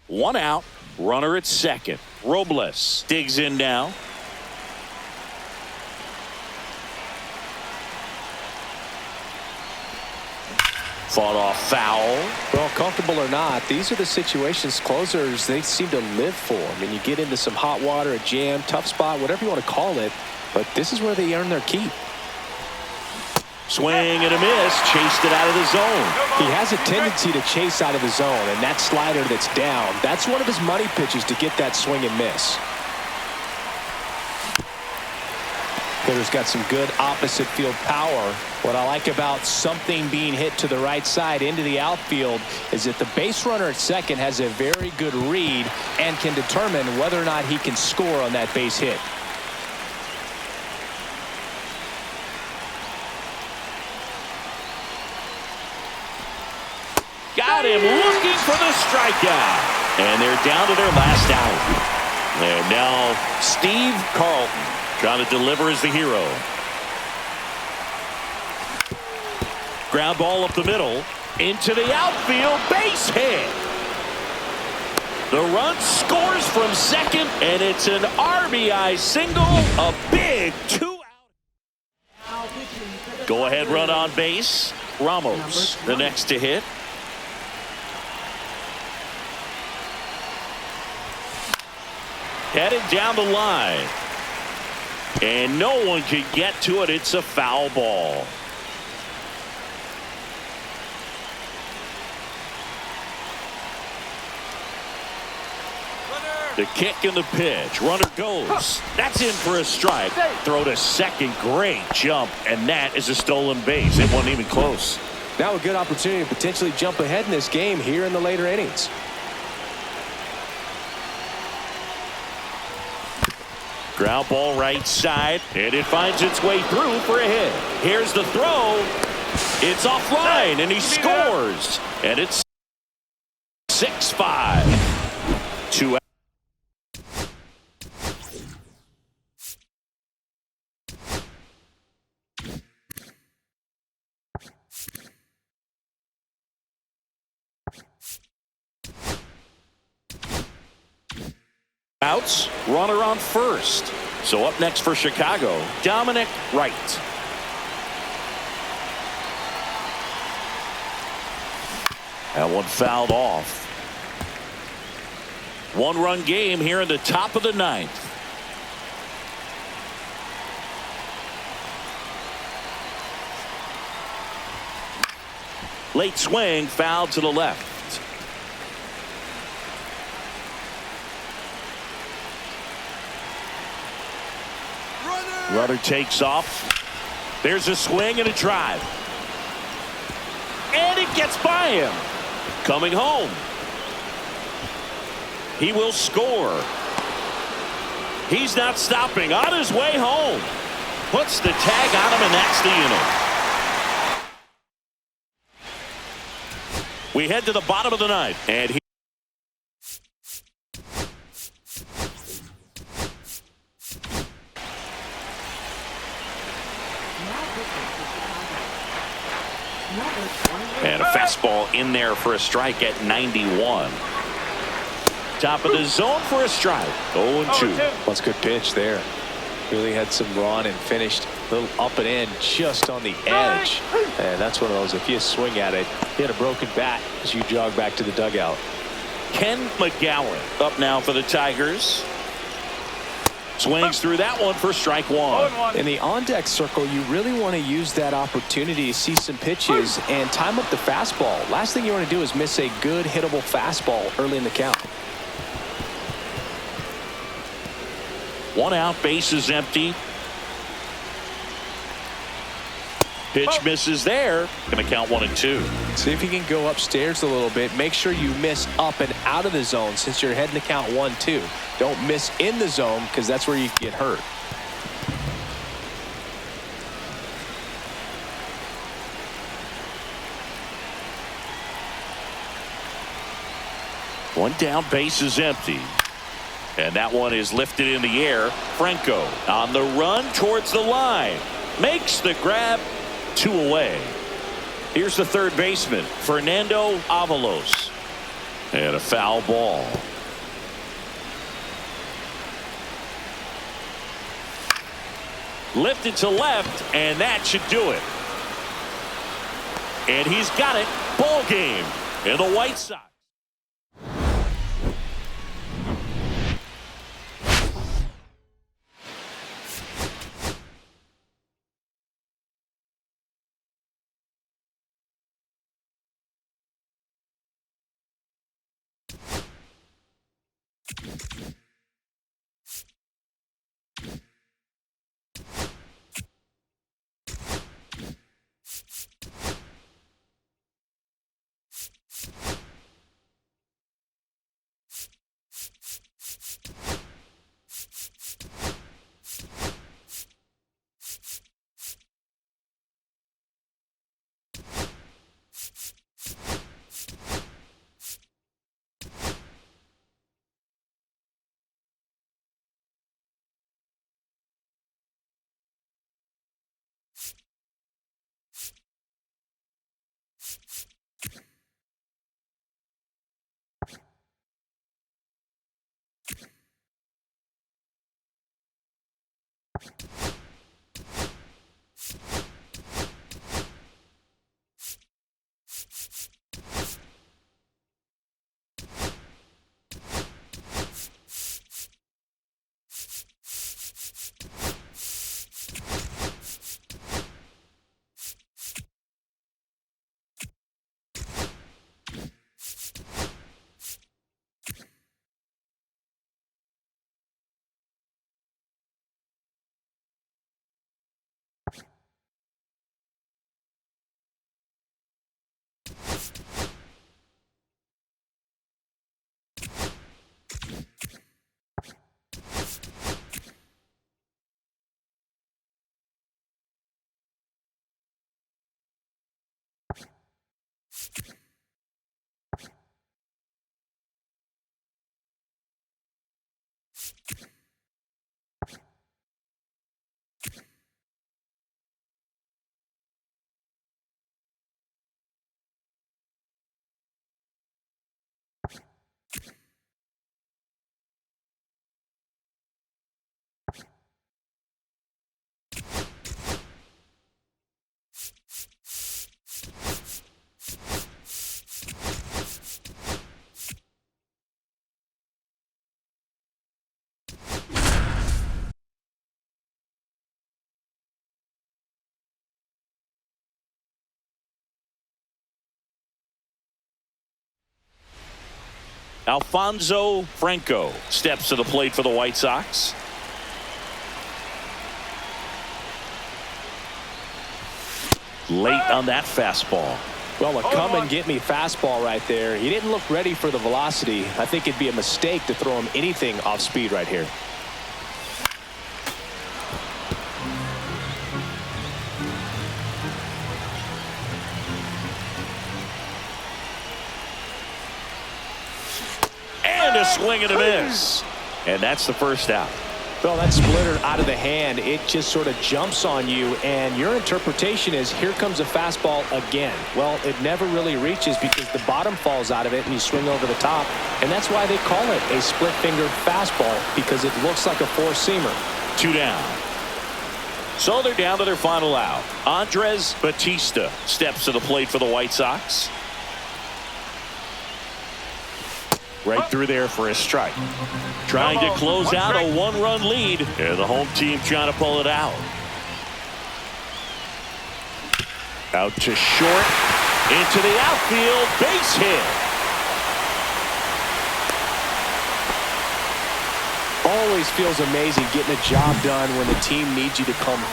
One out, runner at second. Robles digs in now. Fought off foul. Well, comfortable or not, these are the situations closers they seem to live for. I mean, you get into some hot water, a jam, tough spot, whatever you want to call it, but this is where they earn their keep. Swing and a miss, chased it out of the zone. He has a tendency to chase out of the zone, and that slider that's down, that's one of his money pitches to get that swing and miss. Hitter's got some good opposite field power. What I like about something being hit to the right side into the outfield is that the base runner at second has a very good read and can determine whether or not he can score on that base hit. Got him looking for the strikeout. And they're down to their last out. And now Steve Carlton trying to deliver as the hero. Ground ball up the middle. Into the outfield. Base hit. The run scores from second. And it's an RBI single. A big 2-out. Go ahead run on base. Ramos the next to hit. Headed down the line. And no one can get to it. It's a foul ball. The kick and the pitch. Runner goes. That's in for a strike. Throw to second. Great jump. And that is a stolen base. It wasn't even close. Now a good opportunity to potentially jump ahead in this game here in the later innings. Ground ball right side, and it finds its way through for a hit. Here's the throw. It's offline, and he scores. And it's 6-5. 2 outs, runner on first. So up next for Chicago, Dominic Wright. That one fouled off. One-run game here in the top of the ninth. Late swing, foul to the left. Runner takes off. There's a swing and a drive. And it gets by him. Coming home. He will score. He's not stopping. On his way home. Puts the tag on him, and that's the inning. We head to the bottom of the ninth. And he and a fastball in there for a strike at 91. Top of the zone for a strike. 0-2. That's a good pitch there. Really had some run and finished Little up and in just on the edge. And that's one of those, if you swing at it, hit a broken bat as you jog back to the dugout. Ken McGowan up now for the Tigers. Swings through that one for strike one. In the on-deck circle, you really want to use that opportunity to see some pitches and time up the fastball. Last thing you want to do is miss a good hittable fastball early in the count. 1 out, base is empty. Pitch misses there. Going to count 1 and 2. See if you can go upstairs a little bit. Make sure you miss up and out of the zone since you're heading to count 1-2. Don't miss in the zone because that's where you get hurt. One down, base is empty. And that one is lifted in the air. Franco on the run towards the line. Makes the grab. 2 away. Here's the third baseman, Fernando Avalos. And a foul ball. Lifted to left, and that should do it. And he's got it. Ball game. And the White Sox. Alfonso Franco steps to the plate for the White Sox. Late on that fastball. Well, a come and get me fastball right there. He didn't look ready for the velocity. I think it'd be a mistake to throw him anything off speed right here. And a swing and a miss. And that's the first out. Well, that splitter out of the hand, it just sort of jumps on you, and your interpretation is here comes a fastball again. Well, it never really reaches because the bottom falls out of it and you swing over the top, and that's why they call it a split-fingered fastball, because it looks like a four-seamer. 2 down. So they're down to their final out. Andres Batista steps to the plate for the White Sox. Right through there for a strike. Trying to close out a one-run lead. And the home team trying to pull it out. Out to short. Into the outfield. Base hit. Always feels amazing getting a job done when the team needs you to come.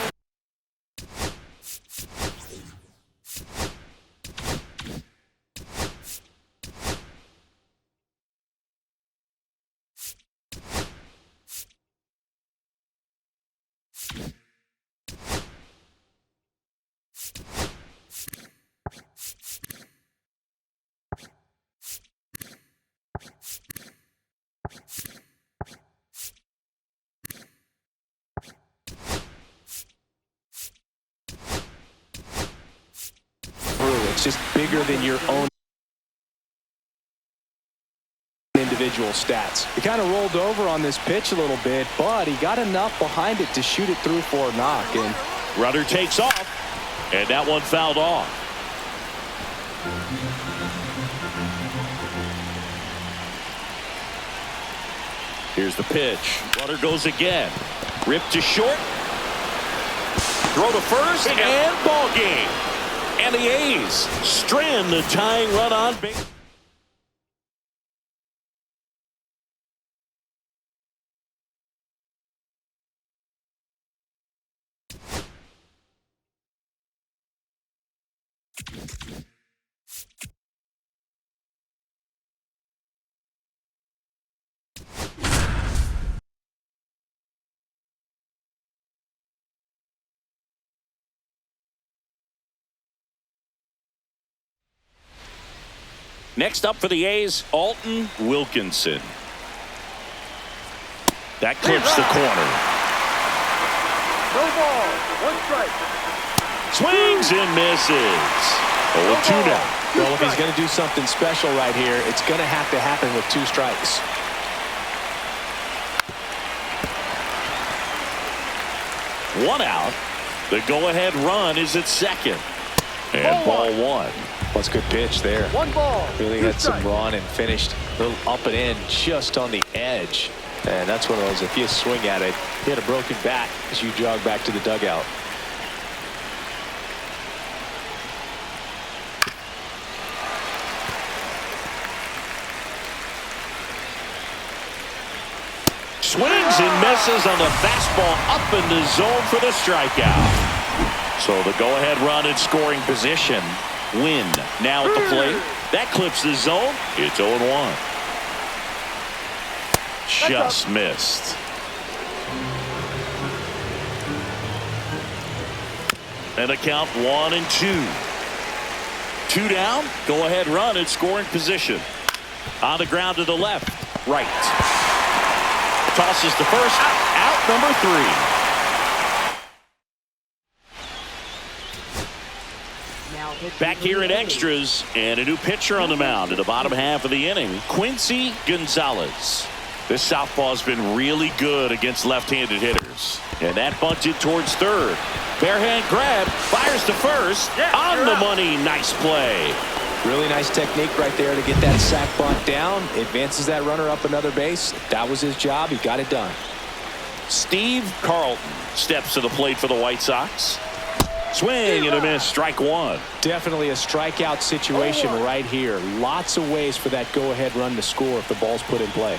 It's just bigger than your own individual stats. He kind of rolled over on this pitch a little bit, but he got enough behind it to shoot it through for a knock. And runner takes off, and that one fouled off. Here's the pitch. Runner goes again. Ripped to short. Throw to first, and ball game. And the A's strand the tying run on base. Next up for the A's, Alton Wilkinson. That clips the corner. No ball, one strike. Swings and misses. 0-2 now. well, if he's going to do something special right here, it's going to have to happen with 2 strikes. One out. The go-ahead run is at second. And ball 1. That's a good pitch there. 1 ball. Really had some run and finished a little up and in just on the edge. And that's one of those, if you swing at it, you had a broken bat as you jog back to the dugout. Swings and misses on the fastball up in the zone for the strikeout. So the go-ahead run in scoring position. Win now at the plate. That clips the zone. It's 0-1. Just missed. And the count 1-2. 2 down. Go-ahead run in scoring position. On the ground to the left. Right. Tosses to first. Out number 3. Back here in extras, and a new pitcher on the mound in the bottom half of the inning, Quincy Gonzalez. This southpaw's been really good against left-handed hitters. And that bunted towards third. Barehand grab, fires to first. On the money, nice play. Really nice technique right there to get that sac bunt down. Advances that runner up another base. That was his job. He got it done. Steve Carlton steps to the plate for the White Sox. Swing and a miss, strike 1. Definitely a strikeout situation right here. Lots of ways for that go-ahead run to score if the ball's put in play.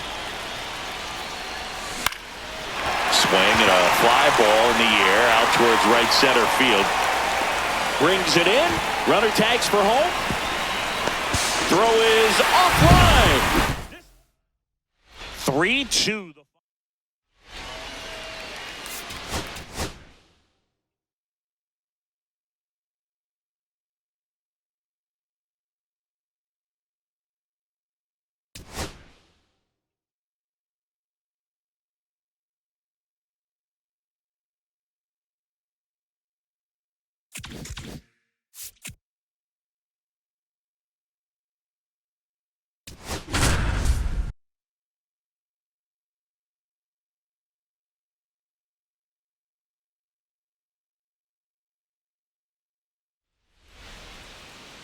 Swing and a fly ball in the air out towards right center field. Brings it in. Runner tags for home. Throw is offline. 3-2.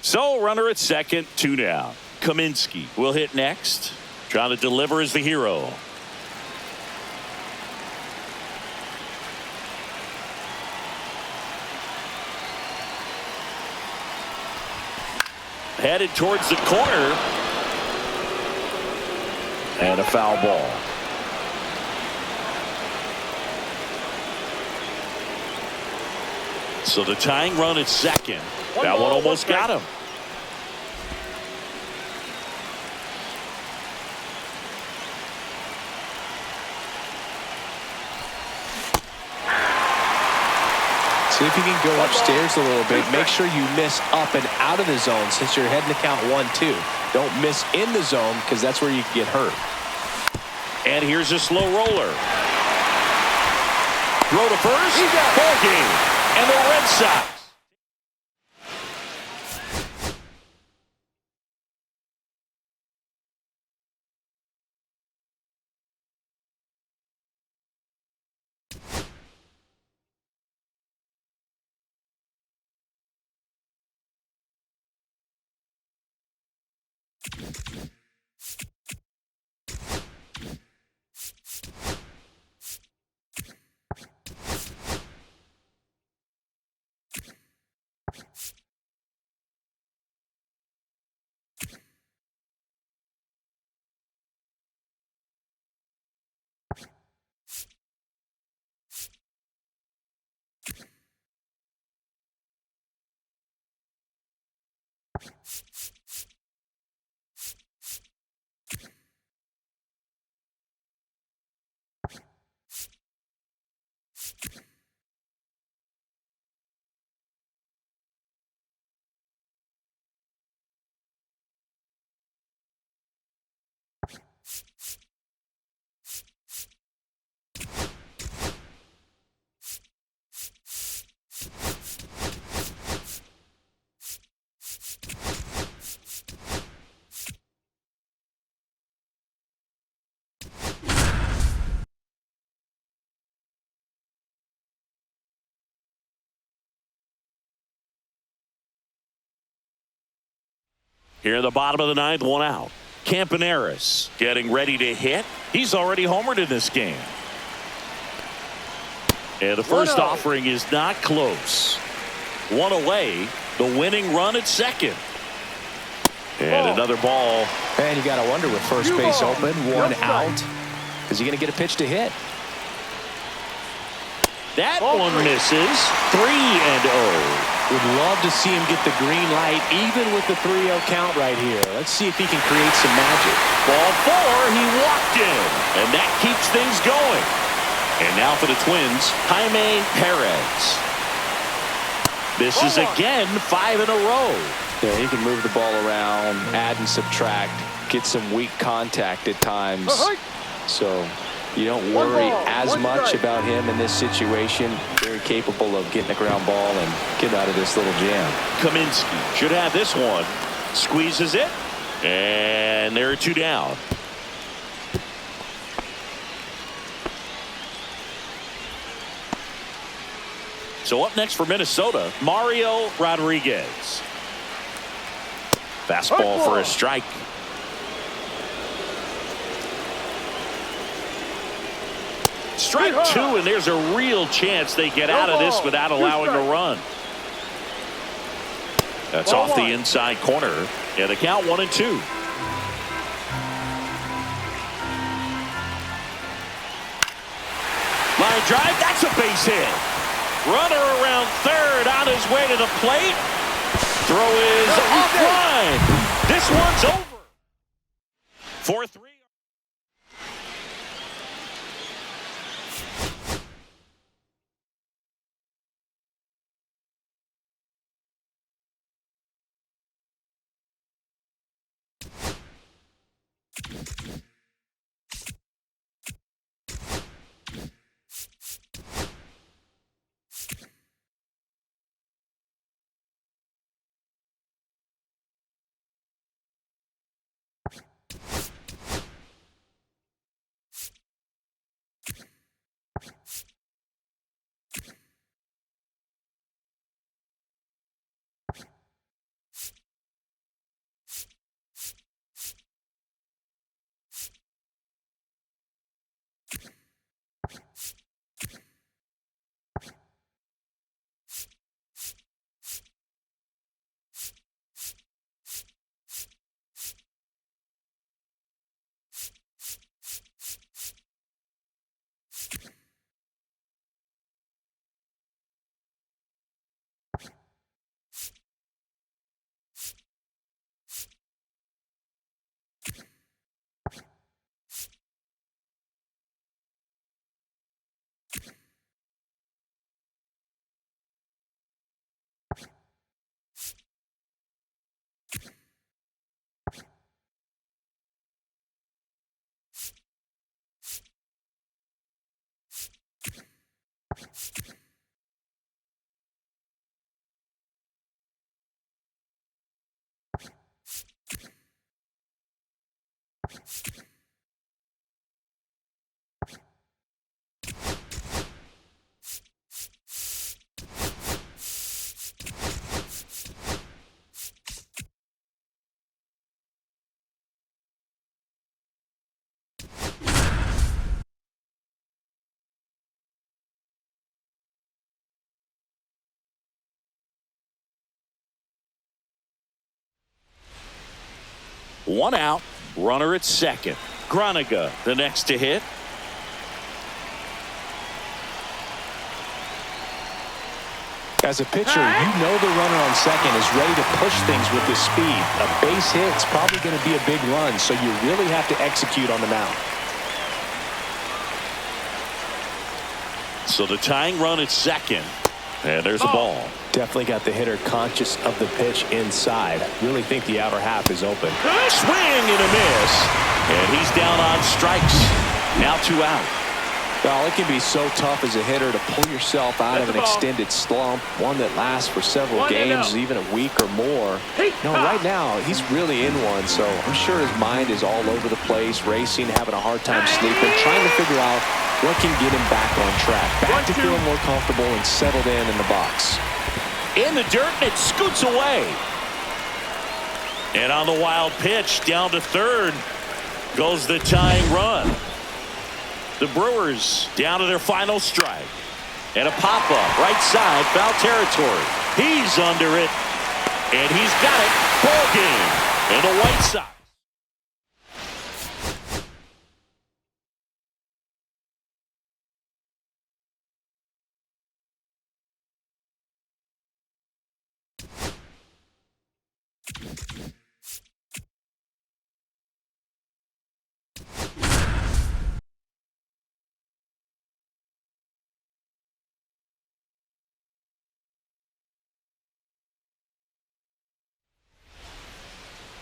So runner at second, 2 down. Kaminsky will hit next. Trying to deliver as the hero. Headed towards the corner. And a foul ball. So the tying run at second. That one almost got him. See if you can go upstairs a little bit. Make sure you miss up and out of the zone since you're heading to count 1-2. Don't miss in the zone because that's where you can get hurt. And here's a slow roller. Throw to first. Ball game. And the Red Sox. Here in the bottom of the ninth, 1 out. Campaneris getting ready to hit. He's already homered in this game. And the first offering is not close. 1 away. The winning run at second. And another ball. And you got to wonder with first base open, 1 out. Is he going to get a pitch to hit? That one misses. 3-0. Would love to see him get the green light, even with the 3-0 count right here. Let's see if he can create some magic. Ball 4, he walked in, and that keeps things going. And now for the Twins, Jaime Perez. This is again 5 in a row. Yeah, he can move the ball around, add and subtract, get some weak contact at times. So you don't worry as much about him in this situation. Very capable of getting a ground ball and getting out of this little jam. Kaminsky should have this one. Squeezes it. And there are 2 down. So up next for Minnesota, Mario Rodriguez. Fastball for a strike. Strike 2, and there's a real chance they get out of this without allowing a run. That's off the inside corner. And the count 1-2. Line drive, that's a base hit. Runner around third on his way to the plate. Throw is offline. This one's over. 4-3. One out, runner at second. Groniga, the next to hit. As a pitcher, you know the runner on second is ready to push things with his speed. A base hit is probably going to be a big run, so you really have to execute on the mound. So the tying run at second. And there's a ball. Definitely got the hitter conscious of the pitch inside. Really think the outer half is open. Swing and a miss. And he's down on strikes. Now 2 out. Well, it can be so tough as a hitter to pull yourself out of an extended slump, one that lasts for several games, even a week or more. Right now, he's really in one, so I'm sure his mind is all over the place, racing, having a hard time sleeping, trying to figure out what can get him back on track, back to feeling more comfortable and settled in the box. In the dirt, and it scoots away. And on the wild pitch, down to third, goes the tying run. The Brewers down to their final strike. And a pop-up, right side, foul territory. He's under it, and he's got it. Ball game. And the White Sox.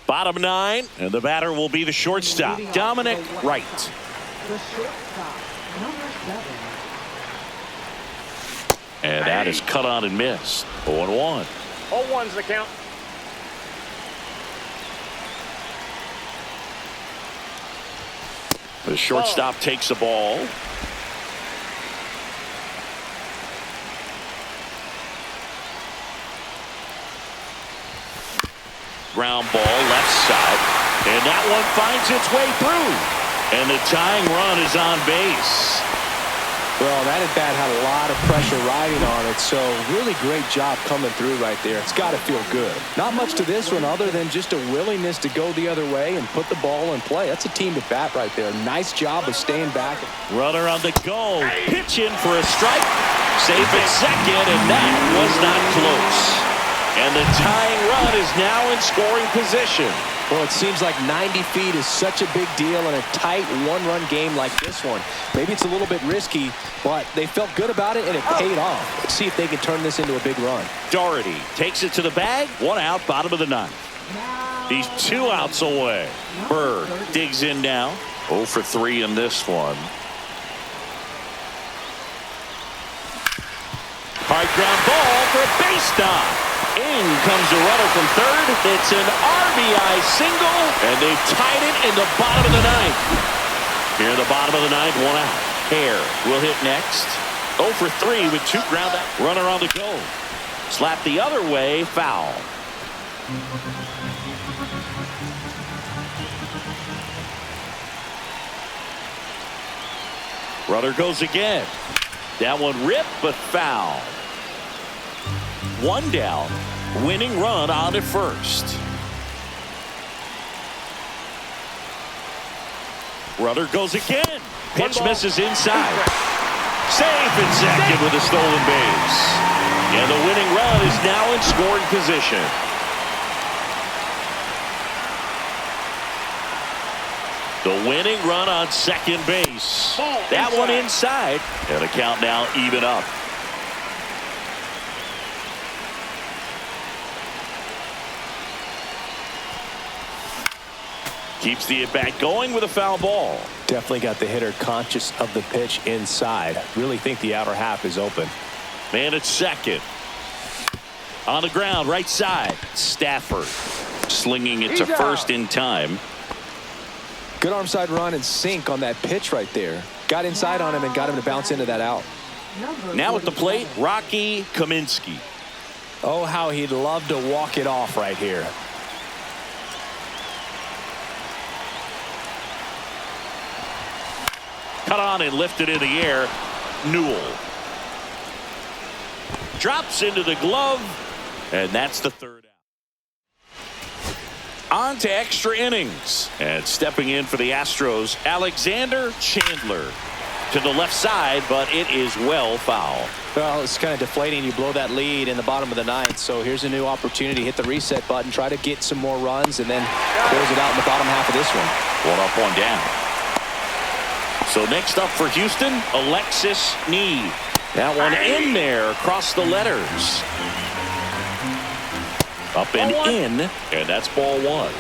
Bottom 9, and the batter will be the shortstop, Dominic Wright. The shortstop, number 7. And that is cut on and missed. 0-1. 0-1's the count. The shortstop takes the ball. Ground ball left side, and that one finds its way through, and the tying run is on base. Well, that at bat had a lot of pressure riding on it, so really great job coming through right there. It's got to feel good. Not much to this one other than just a willingness to go the other way and put the ball in play. That's a team at bat right there. Nice job of staying back. Runner on the go, pitch in for a strike, safe at second, and that was not close. And the tying run is now in scoring position. Well, it seems like 90 feet is such a big deal in a tight one-run game like this one. Maybe it's a little bit risky, but they felt good about it, and it paid off. Let's see if they can turn this into a big run. Doherty takes it to the bag. 1 out, bottom of the 9th. He's 2 outs away. Bird digs in now. 0 for 3 in this one. Hard ground ball for a base knock. In comes the runner from third. It's an RBI single, and they've tied it in the bottom of the 9th. Here in the bottom of the 9th, 1 out. Hare will hit next. 0 for 3 with 2 ground out. Runner on the go. Slap the other way, foul. Runner goes again. That one ripped, but foul. 1 down. Winning run on at first. Runner goes again. Pitch misses inside. Safe at second with a stolen base. And the winning run is now in scoring position. The winning run on second base. That one inside. And the count now even up. Keeps the at-bat going with a foul ball. Definitely got the hitter conscious of the pitch inside. Really think the outer half is open. Man at second. On the ground, right side. Stafford slinging it to first in time. Good arm side run and sink on that pitch right there. Got inside on him and got him to bounce into that out. Now at the plate, Rocky Kaminsky. Oh, how he'd love to walk it off right here. Cut on and lifted in the air. Newell. Drops into the glove, and that's the third out. On to extra innings. And stepping in for the Astros, Alexander Chandler. To the left side, but it is well foul. Well, it's kind of deflating. You blow that lead in the bottom of the ninth. So here's a new opportunity. Hit the reset button, try to get some more runs, and then close it out in the bottom half of this one. One up, one down. So next up for Houston, Alexis Need. That one in there across the letters. Up and in, and that's ball one.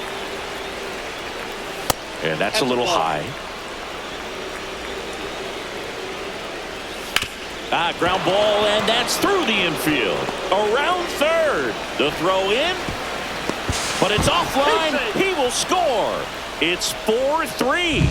And that's a little high. Ground ball, and that's through the infield. Around third. The throw in, but it's offline. He will score. It's 4-3.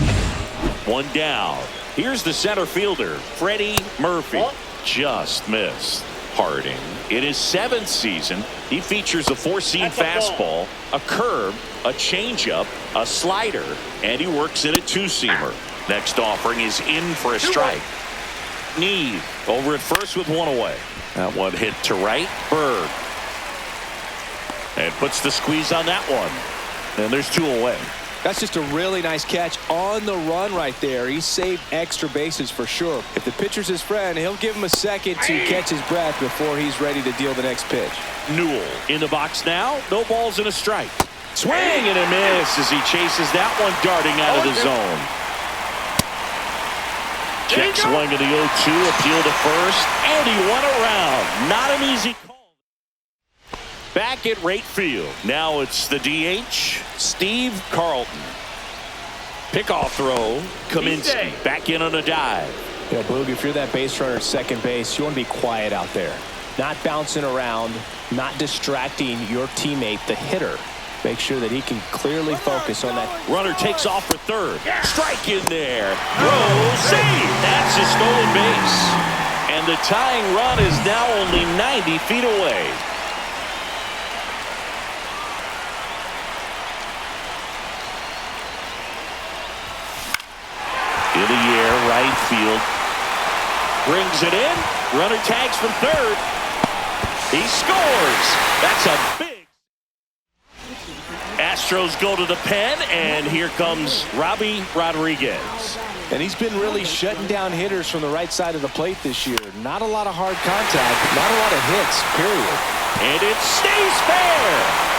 One down. Here's the center fielder, Freddie Murphy. Just missed. Harding, in his 7th season, he features a 4-seam fastball, a curve, a changeup, a slider, and he works in a 2-seamer. Next offering is in for a strike. Need over at first with one away. That one hit to right. Berg. And puts the squeeze on that one. And there's 2 away. That's just a really nice catch on the run right there. He saved extra bases for sure. If the pitcher's his friend, he'll give him a second to catch his breath before he's ready to deal the next pitch. Newell in the box now. No balls and a strike. Swing and a miss as he chases that one darting out of the zone. Check swing of the 0-2, appeal to first, and he went around. Not an easy call. Back at right field. Now it's the DH, Steve Carlton. Pickoff throw, Kaminsky back in on a dive. You know, Boog, if you're that base runner at second base, you want to be quiet out there. Not bouncing around, not distracting your teammate, the hitter. Make sure that he can clearly focus on that. Runner takes off for third. Strike in there. Throw, save. That's a stolen base. And the tying run is now only 90 feet away. In the air, right field. Brings it in. Runner tags from third. He scores. That's a big. Astros go to the pen, and here comes Robbie Rodriguez. And he's been really shutting down hitters from the right side of the plate this year. Not a lot of hard contact, not a lot of hits, period. And it stays fair.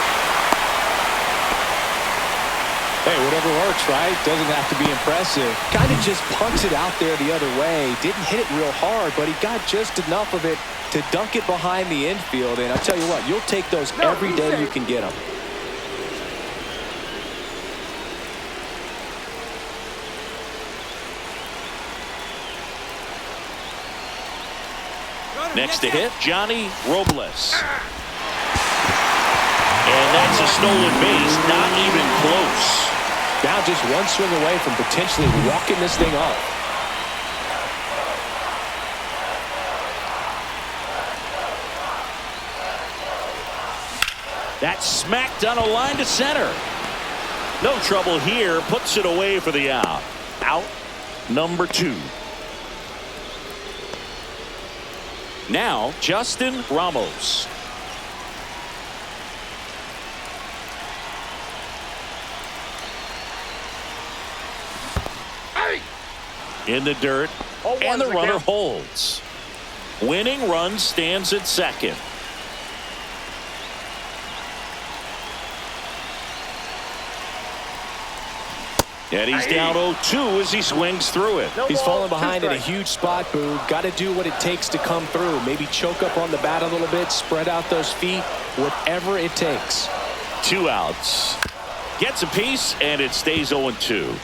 Hey, whatever works, right? Doesn't have to be impressive. Kind of just punts it out there the other way. Didn't hit it real hard, but he got just enough of it to dunk it behind the infield. And I'll tell you what, you'll take those every day you can get them. Next to hit, Johnny Robles. And that's a stolen base, not even close. Now just one swing away from potentially walking this thing off. That's smacked on a line to center. No trouble here, puts it away for the out. Out number 2. Now, Justin Ramos. In the dirt, and the runner holds. Winning run stands at second. And he's down 0-2 as he swings through it. He's falling behind in a huge spot, Boo. Got to do what it takes to come through. Maybe choke up on the bat a little bit, spread out those feet, whatever it takes. 2 outs. Gets a piece, and it stays 0-2.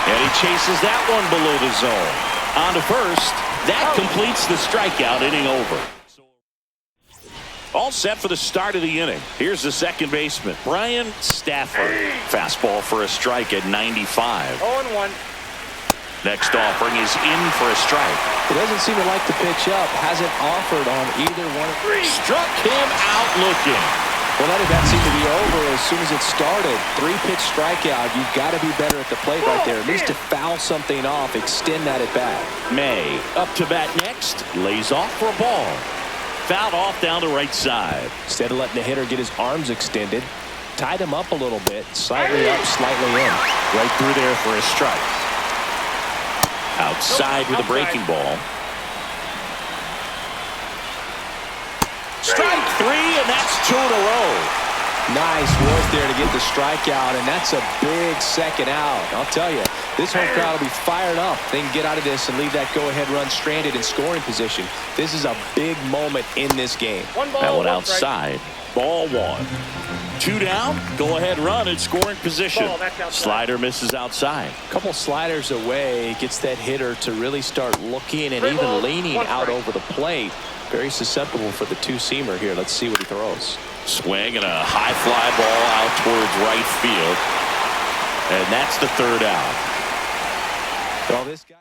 And he chases that one below the zone. On to first. That completes the strikeout. Inning over. All set for the start of the inning. Here's the second baseman, Brian Stafford. Fastball for a strike at 95. 0-1. Next offering is in for a strike. He doesn't seem to like the pitch up. Hasn't offered on either one. Struck him out looking. Well, that seemed to be over as soon as it started. 3-pitch strikeout. You've got to be better at the plate right there. At least to foul something off, extend that at bat. May up to bat next. Lays off for a ball. Fouled off down the right side. Instead of letting the hitter get his arms extended, tied him up a little bit. Slightly up, slightly in. Right through there for a strike. Outside with a breaking ball. Strike 3, and that's 2 in a row. Nice work there to get the strikeout, and that's a big second out. I'll tell you, this home crowd will be fired up. They can get out of this and leave that go-ahead run stranded in scoring position. This is a big moment in this game. That one outside. Ball 1. 2 down. Go-ahead run in scoring position. Slider misses outside. A couple sliders away gets that hitter to really start looking and even leaning out over the plate. Very susceptible for the two-seamer here. Let's see what he throws. Swing and a high fly ball out towards right field. And that's the third out. Well, this guy.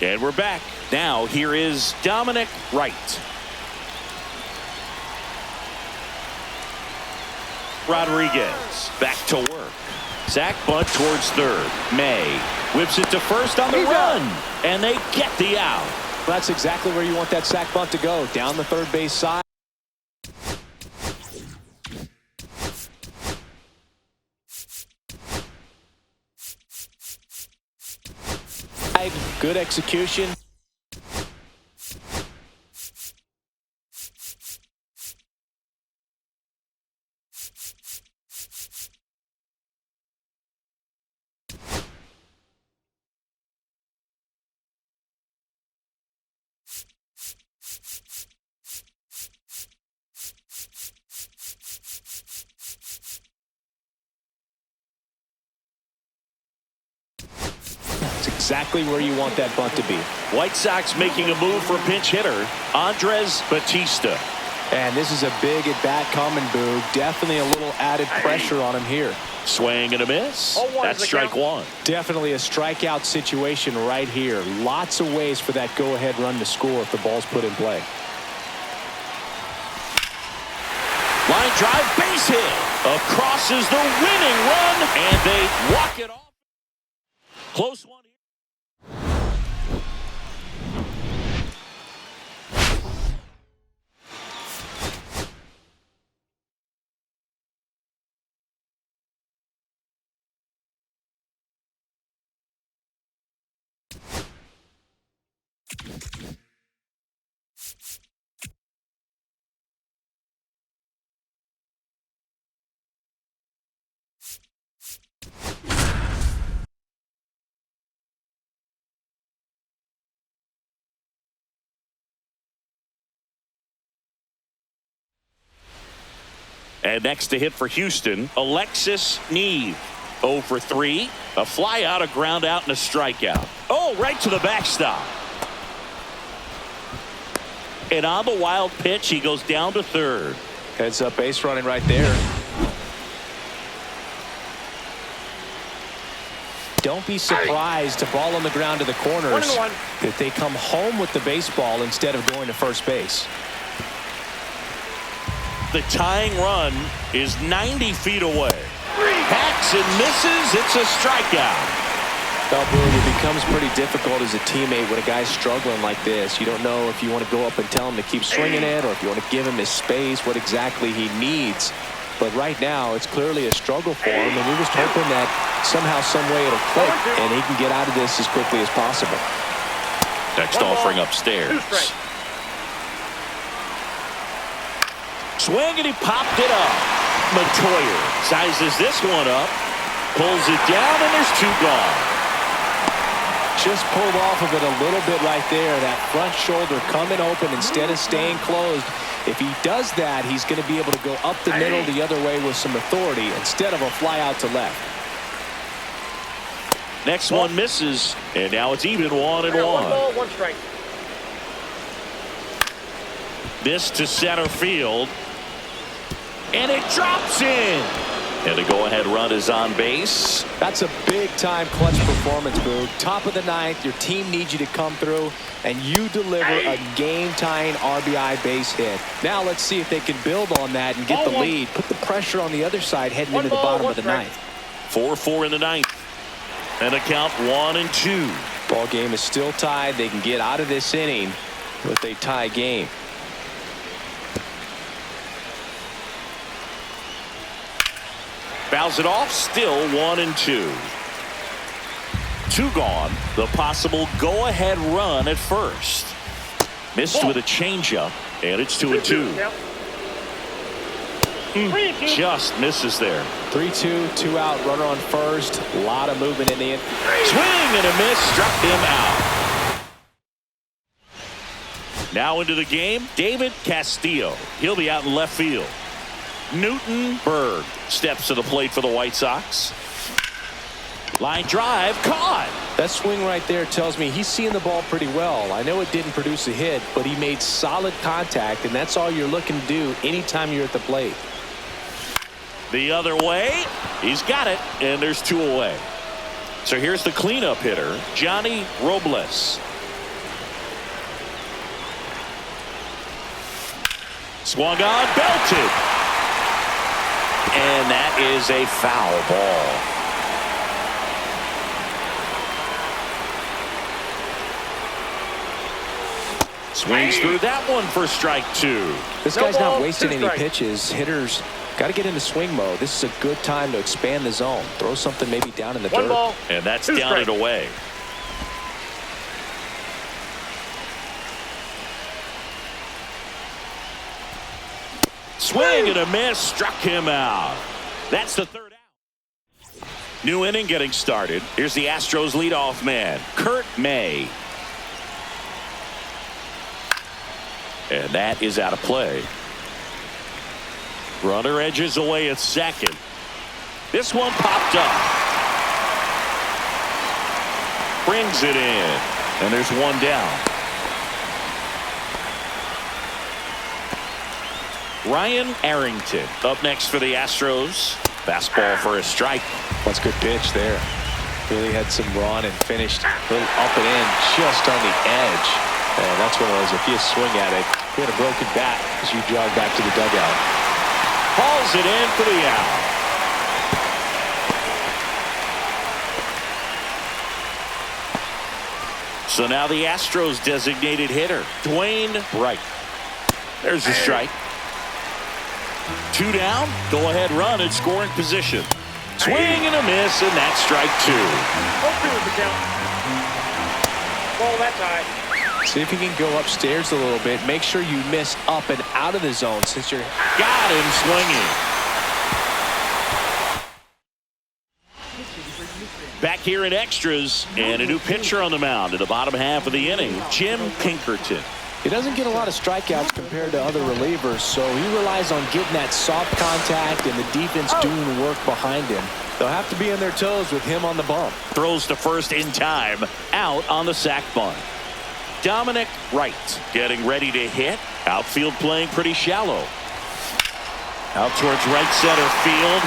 And we're back. Now here is Dominic Wright. Rodriguez back to work. Sack bunt towards third. May whips it to first on the run. And they get the out. That's exactly where you want that sack bunt to go. Down the third base side. Good execution. Exactly where you want that bunt to be. White Sox making a move for pinch hitter Andres Batista. And this is a big at bat coming, Boo. Definitely a little added pressure on him here. Swing and a miss. That's strike 1. Definitely a strikeout situation right here. Lots of ways for that go-ahead run to score if the ball's put in play. Line drive, base hit. Across is the winning run, and they walk it off. Close one. And next to hit for Houston, Alexis Neve. 0 for 3. A fly out, a ground out, and a strikeout. Oh, right to the backstop. And on the wild pitch, he goes down to third. Heads up base running right there. Don't be surprised to ball on the ground to the corners that they come home with the baseball instead of going to first base. The tying run is 90 feet away. Hacks and misses. It's a strikeout. Well, Boone, it becomes pretty difficult as a teammate when a guy's struggling like this. You don't know if you want to go up and tell him to keep swinging it or if you want to give him his space, what exactly he needs. But right now, it's clearly a struggle for him, and you're just hoping that somehow, some way it'll click, and he can get out of this as quickly as possible. Next offering upstairs. Swing, and he popped it up. Matoyer sizes this one up, pulls it down, and there's 2 gone. Just pulled off of it a little bit right there. That front shoulder coming open instead of staying closed. If he does that, he's going to be able to go up the middle the other way with some authority instead of a fly out to left. Next one misses, and now it's even 1-1. 1 ball, 1 strike. This to center field, and it drops in. And the go-ahead run is on base. That's a big-time clutch performance, Boog. Top of the ninth, your team needs you to come through, and you deliver a game-tying RBI base hit. Now let's see if they can build on that and get the lead. Put the pressure on the other side heading into the bottom of the ninth. 4-4 in the ninth. And a count 1-2. Ball game is still tied. They can get out of this inning with a tie game. Fouls it off, still 1-2. 2 gone. The possible go-ahead run at first. Missed with a changeup, and it's 2-2. Just misses there. 3-2, 2 out, runner on first. A lot of movement in the infield. Swing and a miss, struck him out. Now into the game, David Castillo. He'll be out in left field. Newton Berg steps to the plate for the White Sox. Line drive, caught. That swing right there tells me he's seeing the ball pretty well. I know it didn't produce a hit, but he made solid contact, and that's all you're looking to do anytime you're at the plate. The other way, he's got it, and there's 2 away. So here's the cleanup hitter, Johnny Robles. Swung on, belted. And that is a foul ball. Swings through that one for strike 2. This guy's not wasting any pitches. Hitters got to get into swing mode. This is a good time to expand the zone. Throw something maybe down in the dirt. 1 ball, And that's 2 down and strikes. away. Swing and a miss, struck him out. That's the 3rd out. New inning getting started. Here's the Astros leadoff man, Kurt May. And that is out of play. Runner edges away at second. This one popped up. Brings it in. And there's 1 down. Ryan Arrington up next for the Astros. Fastball for a strike. That's a good pitch there. Really had some run and finished a little up and in just on the edge. And that's one of those, if you swing at it, you had a broken bat as you jog back to the dugout. Hauls it in for the out. So now the Astros designated hitter, Dwayne Wright. There's the strike. 2 down, go ahead run in scoring position. Swing and a miss, and that's strike 2. 0-2 is the count. Ball that time. See if you can go upstairs a little bit. Make sure you miss up and out of the zone since you're... Got him swinging. Back here in extras, and a new pitcher on the mound in the bottom half of the inning, Jim Pinkerton. He doesn't get a lot of strikeouts compared to other relievers, so he relies on getting that soft contact and the defense doing the work behind him. They'll have to be on their toes with him on the bump. Throws to first in time, out on the sac bunt. Dominic Wright getting ready to hit. Outfield playing pretty shallow. Out towards right center field.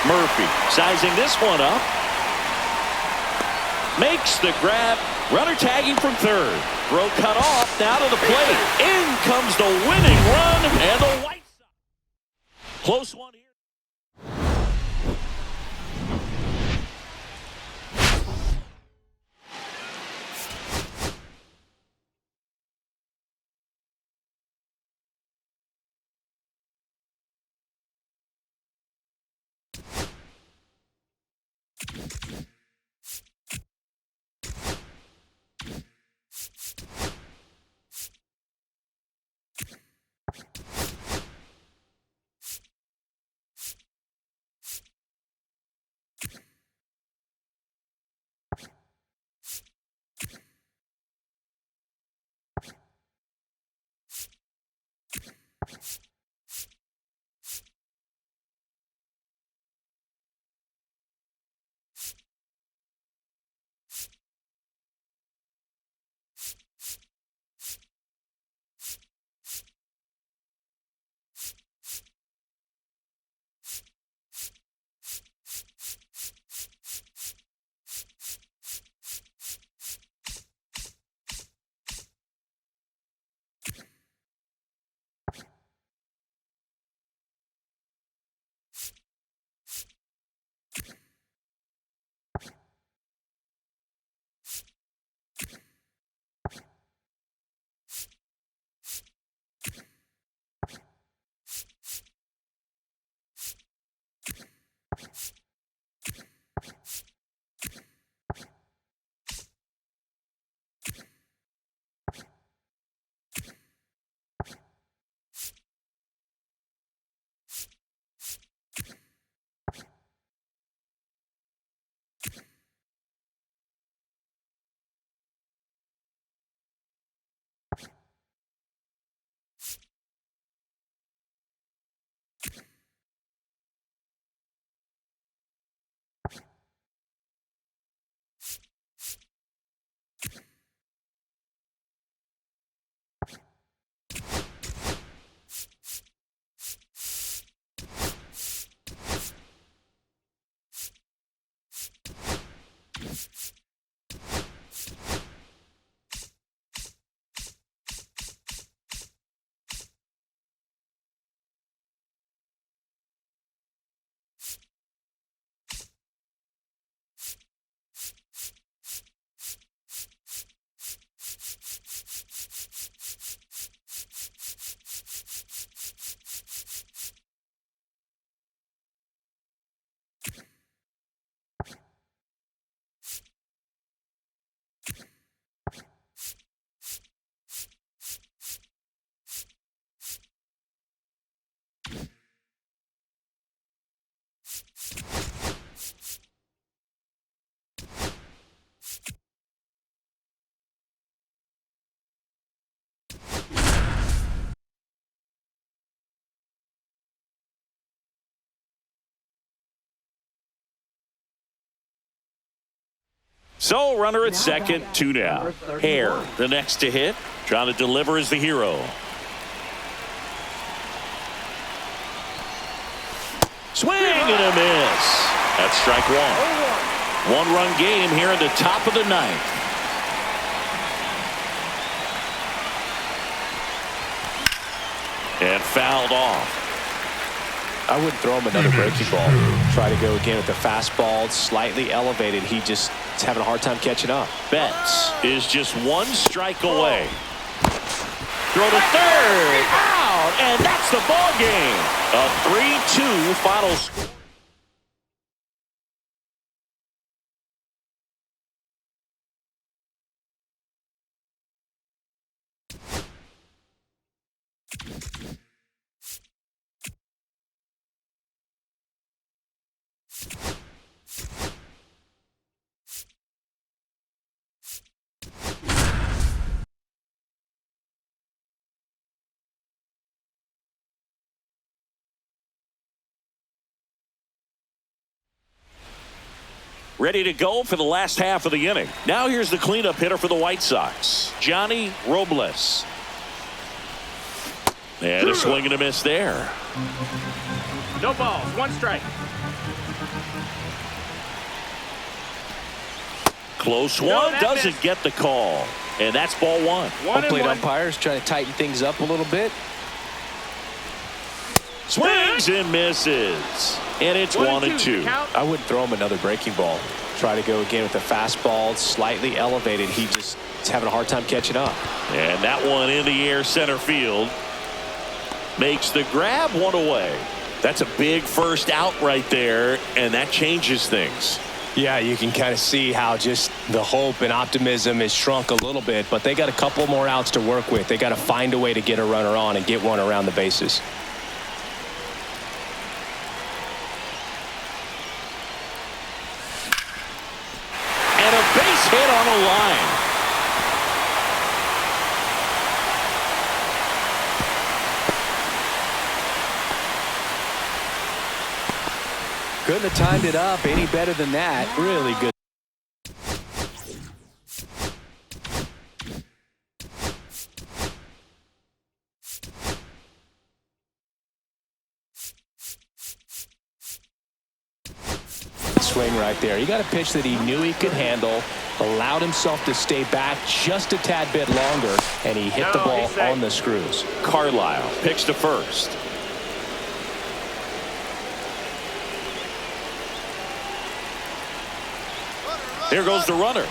Murphy sizing this one up. Makes the grab. Runner tagging from third. Throw cut off. Now to the plate. In comes the winning run. And the White Sox. Close one here. So runner at second, 2 down. Hare, the next to hit. Trying to deliver as the hero. Swing and a miss. That's strike one. 1-run game here in the top of the ninth. And fouled off. I wouldn't throw him another breaking ball. Try to go again with the fastball. It's slightly elevated. He just is having a hard time catching up. Betts is just 1 strike away. Throw to third. Out. And that's the ball game. A 3-2 final score. Ready to go for the last half of the inning. Now here's the cleanup hitter for the White Sox, Johnny Robles. And a swing and a miss there. No balls, 1 strike. Close one, doesn't get the call. And that's ball 1. Home plate umpires trying to tighten things up a little bit. Swings and misses. And it's 1-2. I wouldn't throw him another breaking ball. Try to go again with the fastball. It's slightly elevated. He just is having a hard time catching up. And that one in the air center field. Makes the grab, 1 away. That's a big first out right there. And that changes things. Yeah, you can kind of see how just the hope and optimism is shrunk a little bit. But they got a couple more outs to work with. They got to find a way to get a runner on and get one around the bases. Base hit on a line. Couldn't have timed it up any better than that. Really good. Swing right there. He got a pitch that he knew he could handle, allowed himself to stay back just a tad bit longer, and he hit the ball on the screws. Carlisle picks to first. Here goes the runner.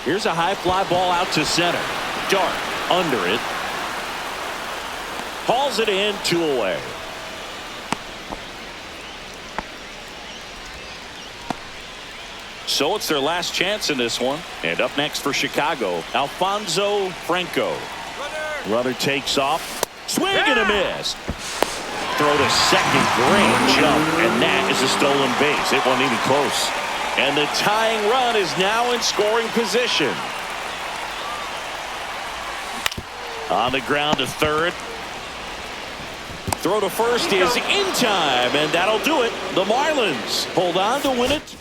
Here's a high fly ball out to center. Dark under it. Hauls it in, 2 away. So it's their last chance in this one. And up next for Chicago, Alfonso Franco. Runner takes off. Swing and a miss. Throw to second. Great jump. And that is a stolen base. It wasn't even close. And the tying run is now in scoring position. On the ground to third. Throw to first is in time. And that'll do it. The Marlins hold on to win it.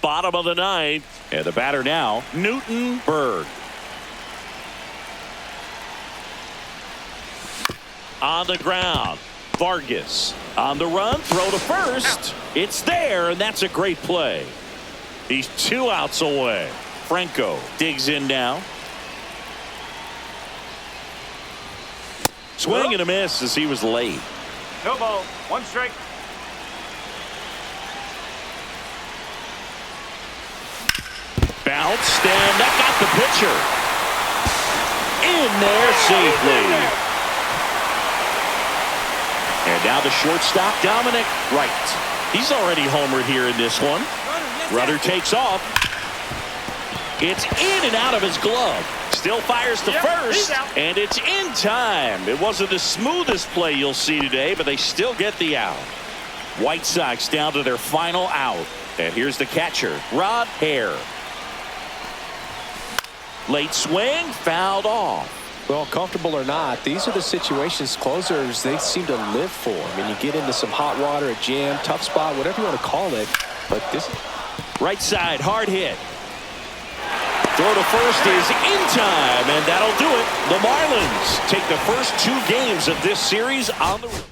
Bottom of the ninth, and the batter now, Newton Berg. On the ground, Vargas. On the run, throw to first. It's there, and that's a great play. He's 2 outs away. Franco digs in now. Swing and a miss as he was late. No ball, 1 strike. Bounced, and that got the pitcher in there safely. And now the shortstop, Dominic Wright. He's already homered here in this one. Runner takes off. It's in and out of his glove. Still fires to Yep, first, he's out. and it's in time. It wasn't the smoothest play you'll see today, but they still get the out. White Sox down to their final out. And here's the catcher, Rod Hare. Late swing, fouled off. Well, comfortable or not, these are the situations closers they seem to live for. I mean, you get into some hot water, a jam, tough spot, whatever you want to call it. But this Right side, hard hit. Throw to first is in time, and that'll do it. The Marlins take the first 2 games of this series on the road.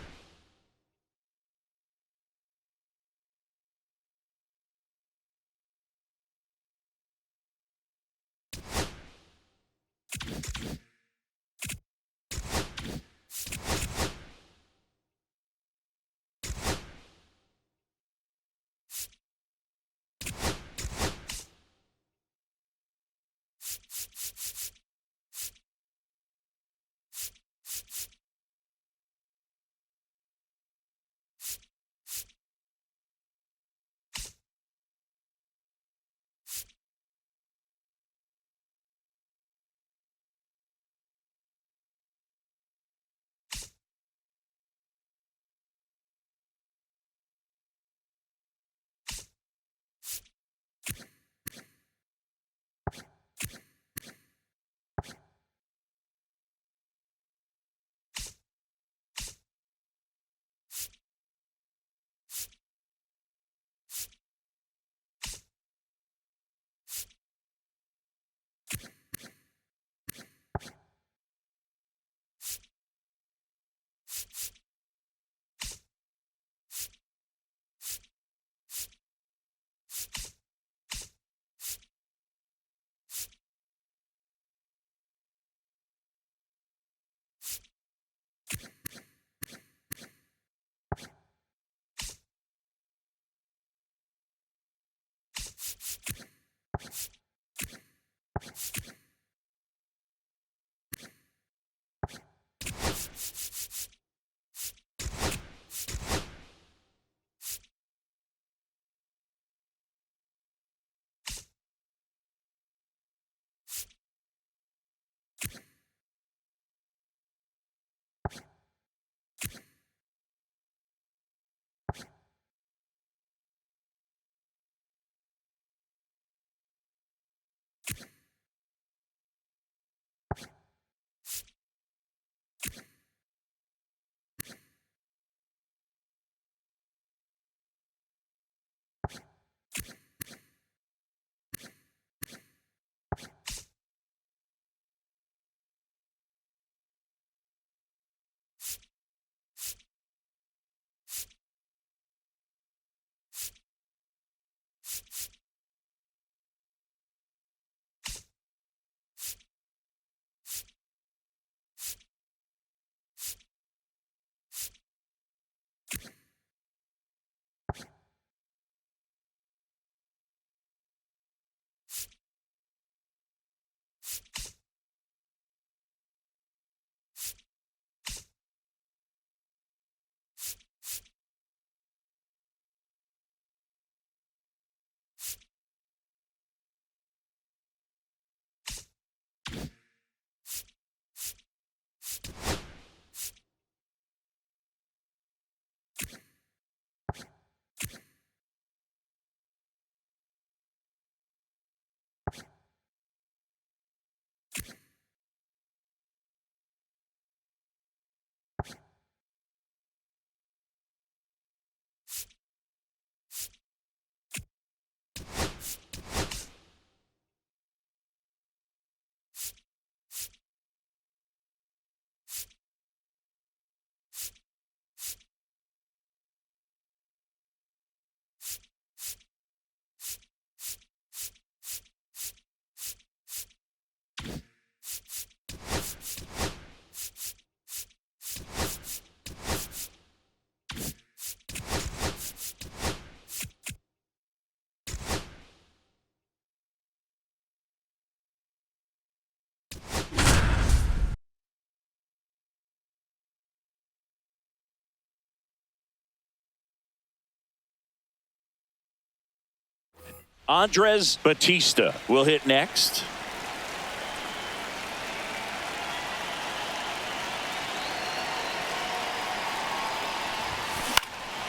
Andres Batista will hit next.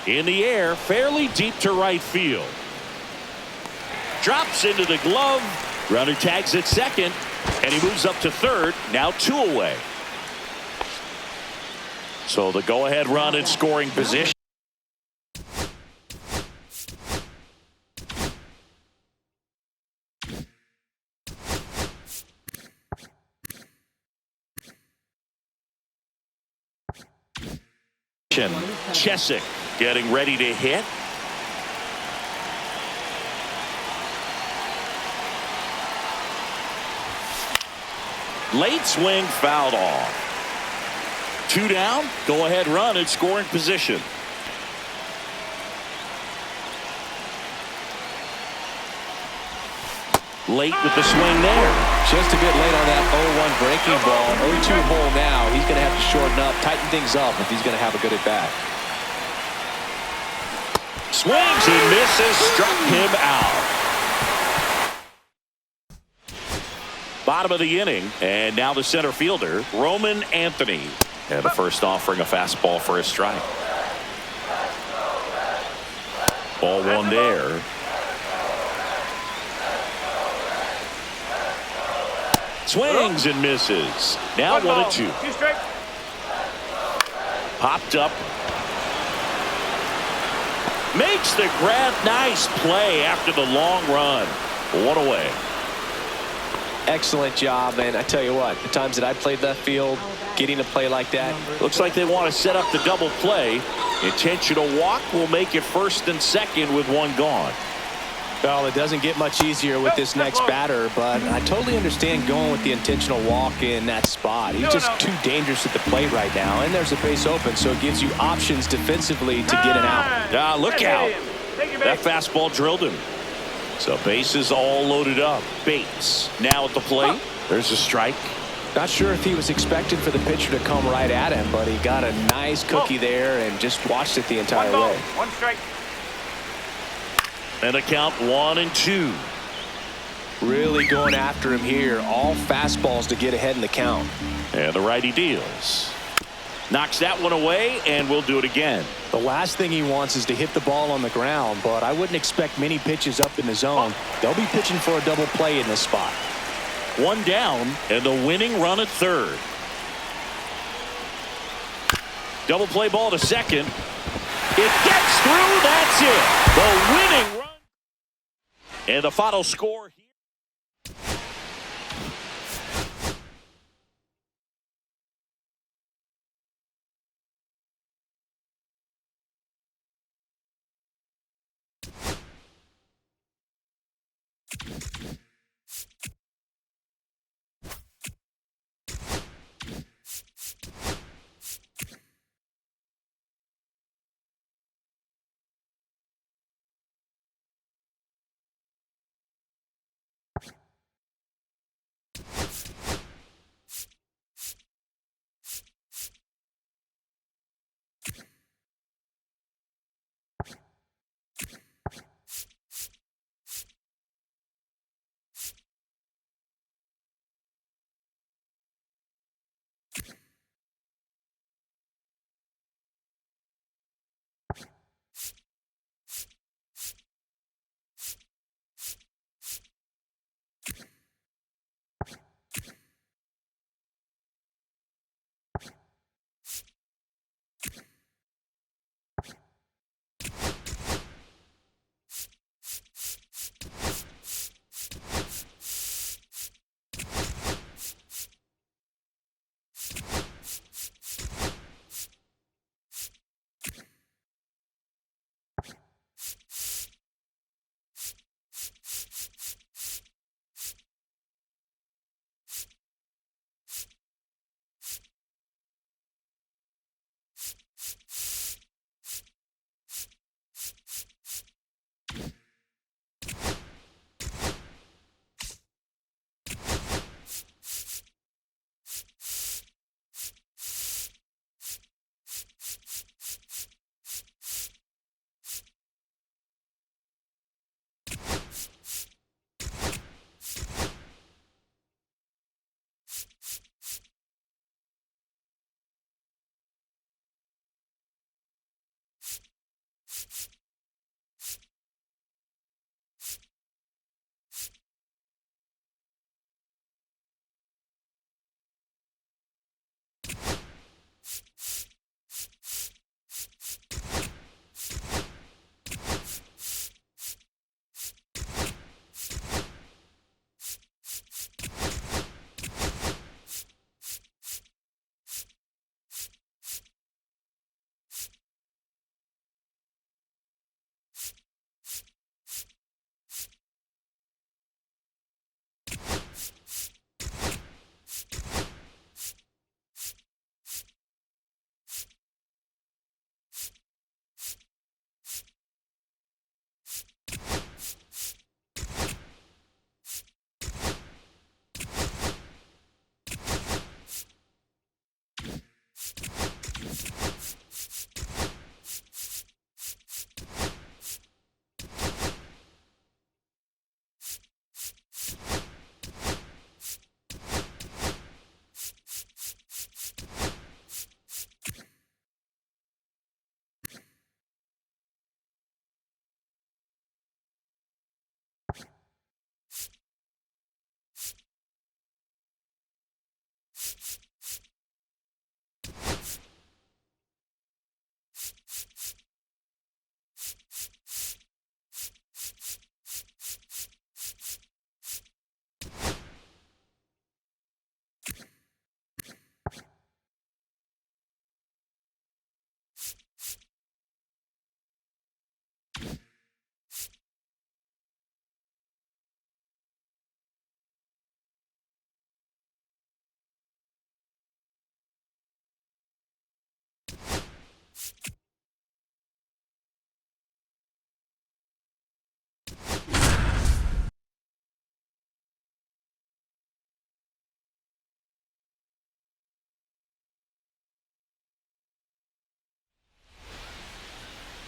In the air, fairly deep to right field. Drops into the glove. Runner tags at second, and he moves up to third. Now 2 away. So the go-ahead run in scoring position. Chesick getting ready to hit. Late swing fouled off. 2 down. Go ahead run in scoring position. Late with the swing there. Just a bit late on that 0-1 breaking ball. 0-2 hole now. He's going to have to shorten up, tighten things up if he's going to have a good at bat. Swings and misses, struck him out. Bottom of the inning, and now the center fielder, Roman Anthony. And the first offering a fastball for a strike. Ball 1 there. Swings and misses. Now 1-2. Popped up. Makes the grab. Nice play after the long run. 1 away. Excellent job, and I tell you what, the times that I played left field, getting a play like that. Looks like they want to set up the double play. Intentional walk will make it first and second with 1 gone. Well, it doesn't get much easier with this next batter, but I totally understand going with the intentional walk in that spot. He's just too dangerous at the plate right now, and there's a base open, so it gives you options defensively to get an out. Look out. That fastball drilled him. So bases all loaded up. Bates now at the plate. There's a strike. Not sure if he was expecting for the pitcher to come right at him, but he got a nice cookie there and just watched it the entire way. 1 strike. And a count 1-2. Really going after him here. All fastballs to get ahead in the count. And the righty deals. Knocks that one away, and we'll do it again. The last thing he wants is to hit the ball on the ground, but I wouldn't expect many pitches up in the zone. They'll be pitching for a double play in this spot. 1 down, and the winning run at third. Double play ball to second. It gets through. That's it. The winning run. And the final score here.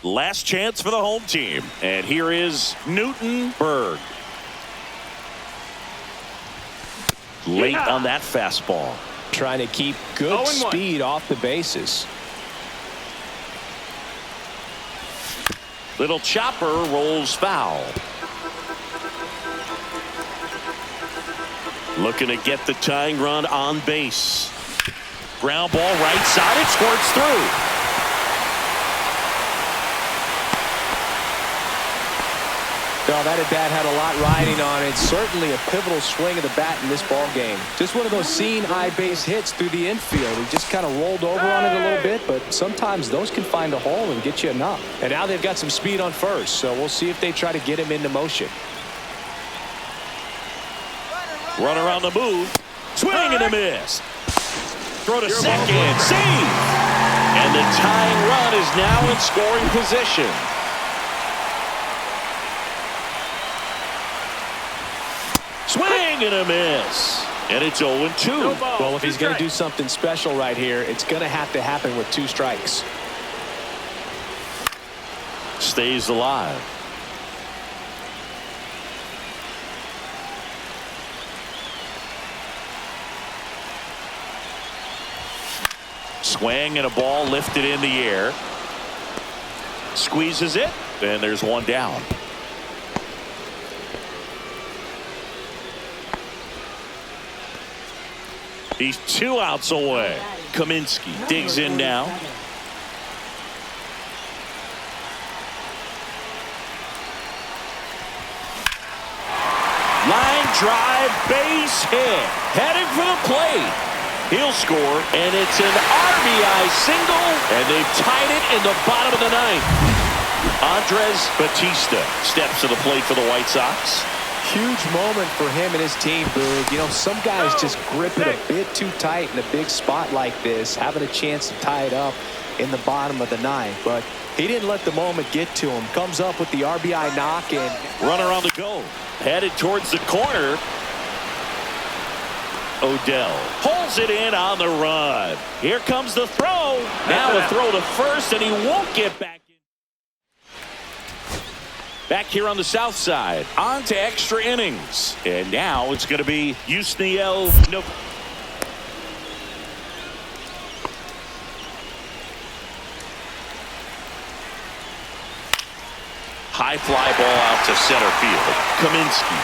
Last chance for the home team. And here is Newton Berg. Late on that fastball. Trying to keep good speed off the bases. Little chopper rolls foul. Looking to get the tying run on base. Ground ball right side. It squirts through. Well, that at-bat had a lot riding on it. Certainly a pivotal swing of the bat in this ball game. Just one of those seeing high base hits through the infield. He just kind of rolled over on it a little bit, but sometimes those can find a hole and get you enough. And now they've got some speed on first, so we'll see if they try to get him into motion. Runner on the move. Swing and a miss. Throw to second. Save. And the tying run is now in scoring position. Swing and a miss. And it's 0-2. Well, if he's going to do something special right here, it's going to have to happen with 2 strikes. Stays alive. Swing and a ball lifted in the air. Squeezes it, and there's one down. He's 2 outs away. Kaminsky digs in now. Line drive, base hit. Heading for the plate. He'll score, and it's an RBI single, and they've tied it in the bottom of the 9th. Andres Batista steps to the plate for the White Sox. Huge moment for him and his team, Boog. You know, some guys just grip it a bit too tight in a big spot like this, having a chance to tie it up in the bottom of the 9th. But he didn't let the moment get to him. Comes up with the RBI knock, and runner on the go. Headed towards the corner. Odell pulls it in on the run. Here comes the throw. Now a throw to first, and he won't get back. Back here on the south side, on to extra innings. And now it's going to be Yusniel. Nope. High fly ball out to center field. Kaminsky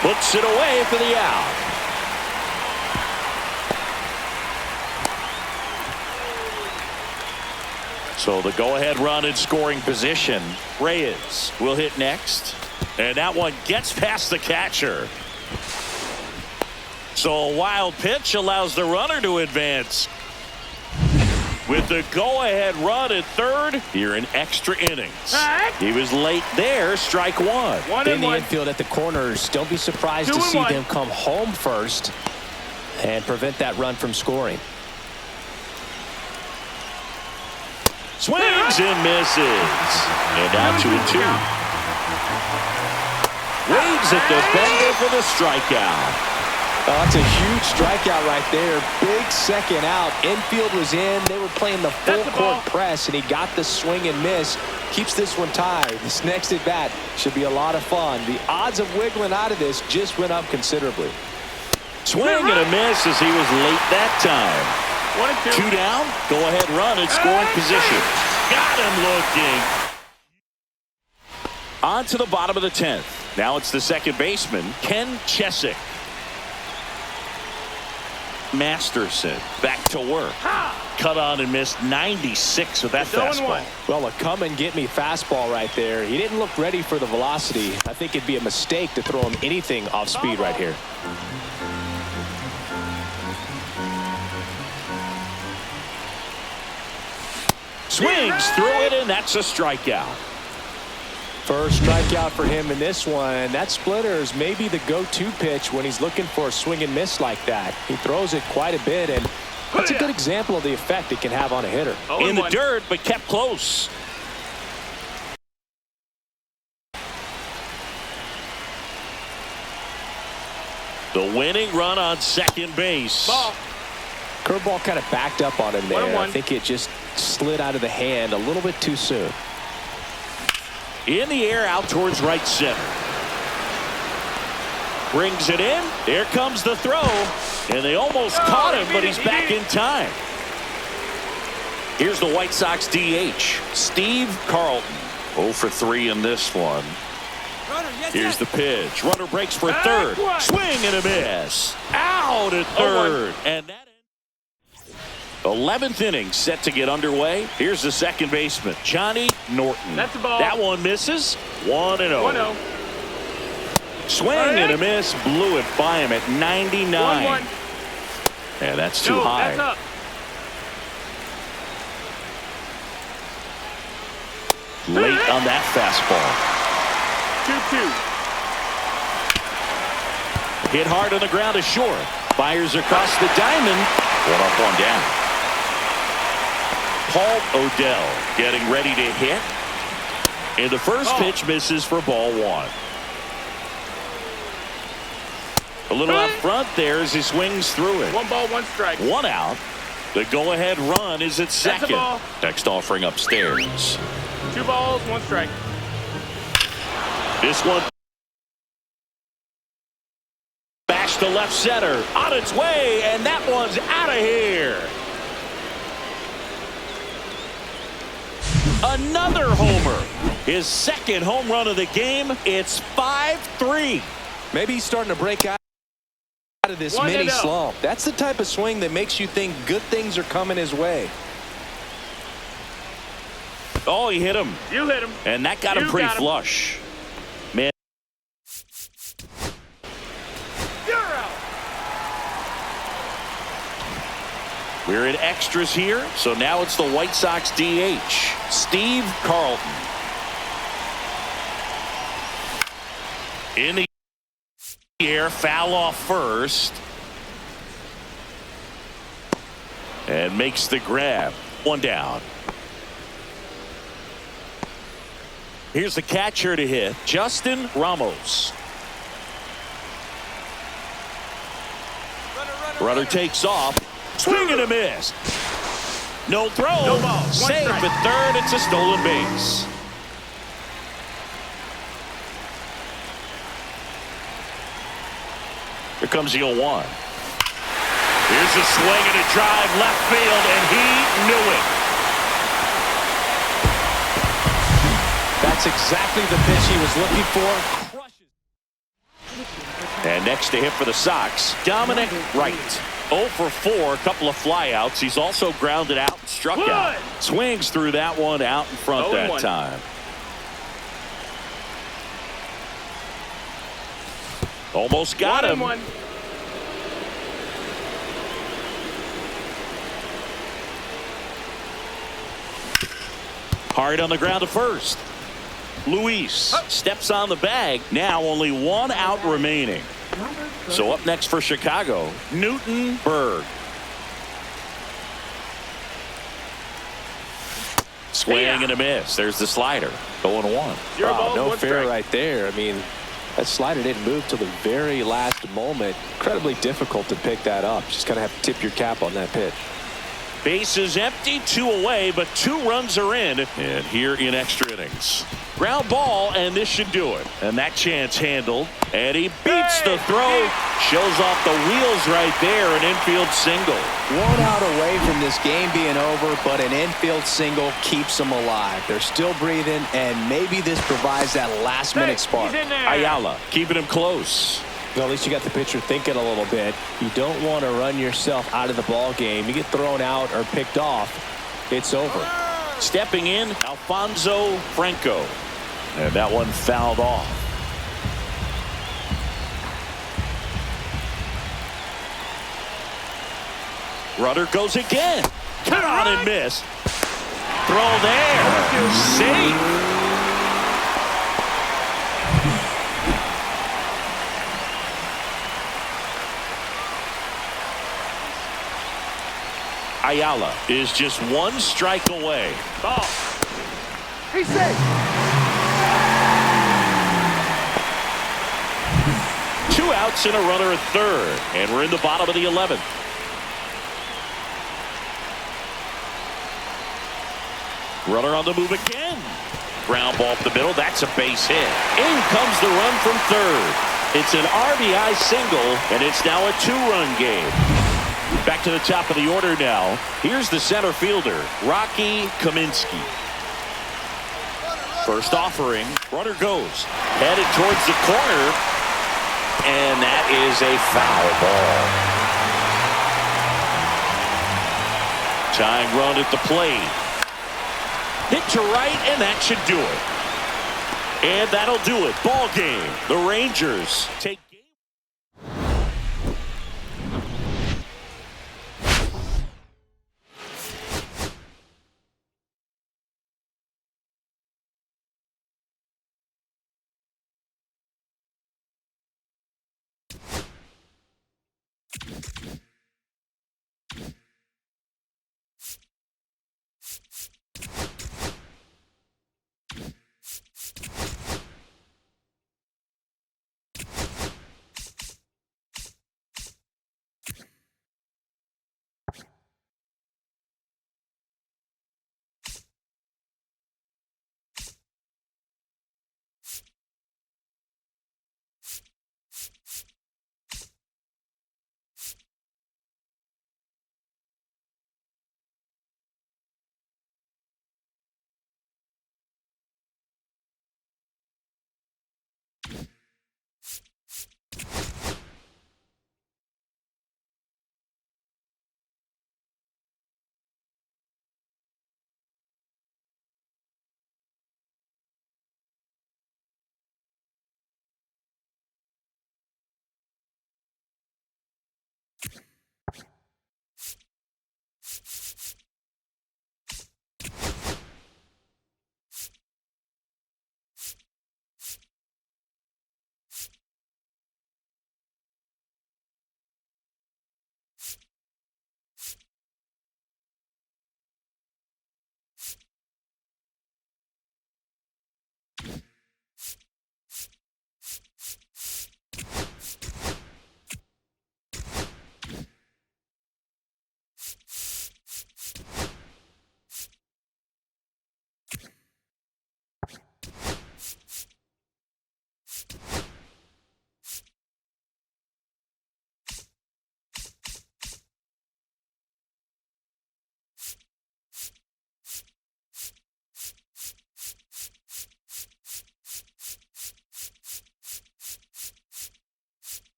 puts it away for the out. So the go-ahead run in scoring position. Reyes will hit next. And that one gets past the catcher. So a wild pitch allows the runner to advance. With the go-ahead run at third, here in extra innings. He was late there, strike one. In the infield at the corners, don't be surprised to see them come home first and prevent that run from scoring. Swings and misses. And now 2-2. Waves at the bender for the strikeout. Oh, that's a huge strikeout right there. Big second out. Infield was in. They were playing the full court press, and he got the swing and miss. Keeps this one tied. This next at bat should be a lot of fun. The odds of wiggling out of this just went up considerably. Swing and a miss as he was late that time. 2 down. Go ahead run in scoring position. Got him looking. On to the bottom of the 10th. Now it's the second baseman, Ken Chesick. Masterson back to work. Cut on and missed 96 with that fastball. Well, a come and get me fastball right there. He didn't look ready for the velocity. I think it'd be a mistake to throw him anything off speed right here. Swings through it, and that's a strikeout. First strikeout for him in this one. That splitter is maybe the go-to pitch when he's looking for a swing and miss like that. He throws it quite a bit, and that's a good example of the effect it can have on a hitter. In the dirt, but kept close. The winning run on second base. Curveball kind of backed up on him there. 1-1. I think it just slid out of the hand a little bit too soon. In the air out towards right center. Brings it in. Here comes the throw. And they almost caught him, but he's back in time. Here's the White Sox DH, Steve Carlton. 0 for 3 in this one. Here's the pitch. Runner breaks for third. Swing and a miss. Out at third. And that 11th inning set to get underway. Here's the second baseman, Johnny Norton. That's the ball. That one misses. 1-0. 1-0. Swing and a miss. Blew it by him at 99. 1-1. And that's too No, high. that's up. Late on that fastball. 2-2. Hit hard on the ground is short. Fires across the diamond. 1 up, 1 down. Paul O'Dell getting ready to hit. And the first pitch misses for ball 1. A little out front there as he swings through it. 1 ball, 1 strike. 1 out. The go-ahead run is at second. ball. Next offering upstairs. 2 balls, 1 strike. This one bashed to left center. On its way, and that one's out of here. Another homer. His second home run of the game. It's 5-3. Maybe he's starting to break out of this 1-0. mini slump. That's the type of swing that makes you think good things are coming his way. Oh, he hit him. You hit him. And that got him pretty flush. Man. You're out. We're in extras here. So now it's the White Sox DH, Steve Carlton. In the air, foul off first. And makes the grab. 1 down. Here's the catcher to hit, Justin Ramos. Runner takes off. Swing and a miss. No throw. No ball. Safe strike. at third. It's a stolen base. Here comes the 0-1. Here's a swing and a drive left field, and he knew it. That's exactly the pitch he was looking for. And next to hit for the Sox, Dominic Wright. 0 for 4, a couple of flyouts. He's also grounded out and struck out. Swings through that one out in front that 0-1. time. Almost got him. 1-1. Hard on the ground to first. Luis steps on the bag. Now only 1 out remaining. So up next for Chicago, Newton Berg. Swing and a miss. There's the slider. 0-1. 0 balls, No 1 fair strike. right there. I mean, that slider didn't move till the very last moment. Incredibly difficult to pick that up. Just kind of have to tip your cap on that pitch. Bases empty, 2 away, but 2 runs are in. And here in extra innings. Ground ball, and this should do it. And that chance handled. And he beats the throw. Shows off the wheels right there. An infield single. 1 out away from this game being over, but an infield single keeps them alive. They're still breathing, and maybe this provides that last-minute spark. He's in there. Ayala keeping him close. Well, at least you got the pitcher thinking a little bit. You don't want to run yourself out of the ball game. You get thrown out or picked off, it's over. Stepping in, Alfonso Franco. And that one fouled off. Runner goes again. Turn on and miss. Throw there. Safe. Ayala is just 1 strike away. Ball. He's safe. 2 outs and a runner at third. And we're in the bottom of the 11th. Runner on the move again. Ground ball up the middle. That's a base hit. In comes the run from third. It's an RBI single, and it's now a two-run game. Back to the top of the order now. Here's the center fielder, Rocky Kaminsky. First offering. Runner goes. Headed towards the corner. And that is a foul ball. Tying run at the plate. Hit to right, and that should do it. And that'll do it. Ball game. The Rangers take.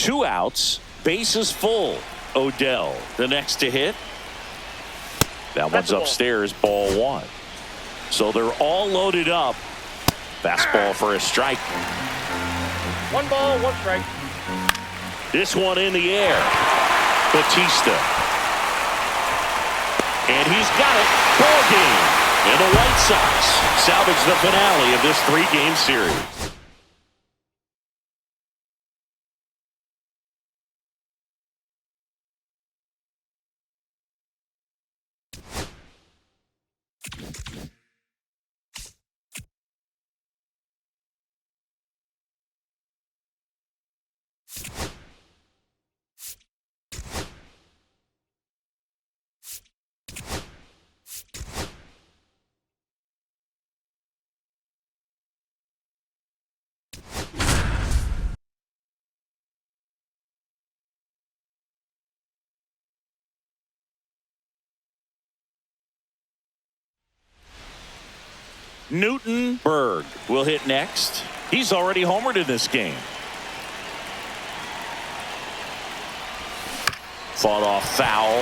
Two outs, bases full. Odell, the next to hit. That one's upstairs, ball one. So they're all loaded up. Fastball for a strike. One ball, one strike. This one in the air. Batista. And he's got it. Ball game. And the White Sox salvage the finale of this three-game series. Newton Berg will hit next. He's already homered in this game. Fought off foul.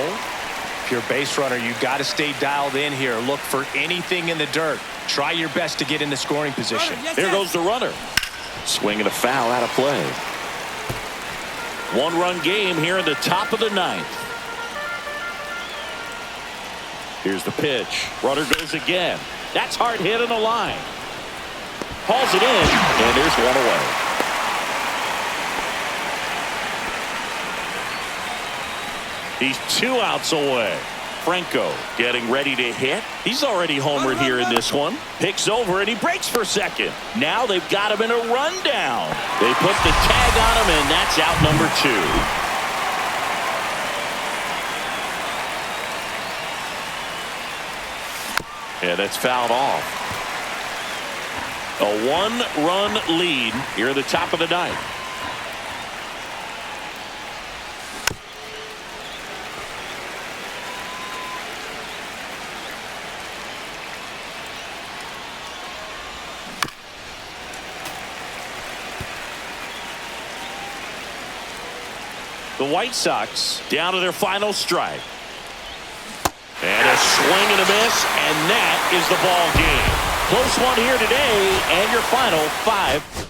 If you're a base runner, you've got to stay dialed in here. Look for anything in the dirt. Try your best to get in the scoring position. There goes the runner. Swinging a foul out of play. One-run game here in the top of the ninth. Here's the pitch. Runner goes again. That's hard hit on the line. Hauls it in, and there's one away. He's 2 outs away. Franco getting ready to hit. He's already homered here in this one. Picks over, and he breaks for second. Now they've got him in a rundown. They put the tag on him, and that's out number 2. Yeah, that's fouled off. A 1-run lead here at the top of the ninth. The White Sox down to their final strike. And a swing and a miss, and that is the ball game. Close one here today, and your final 5.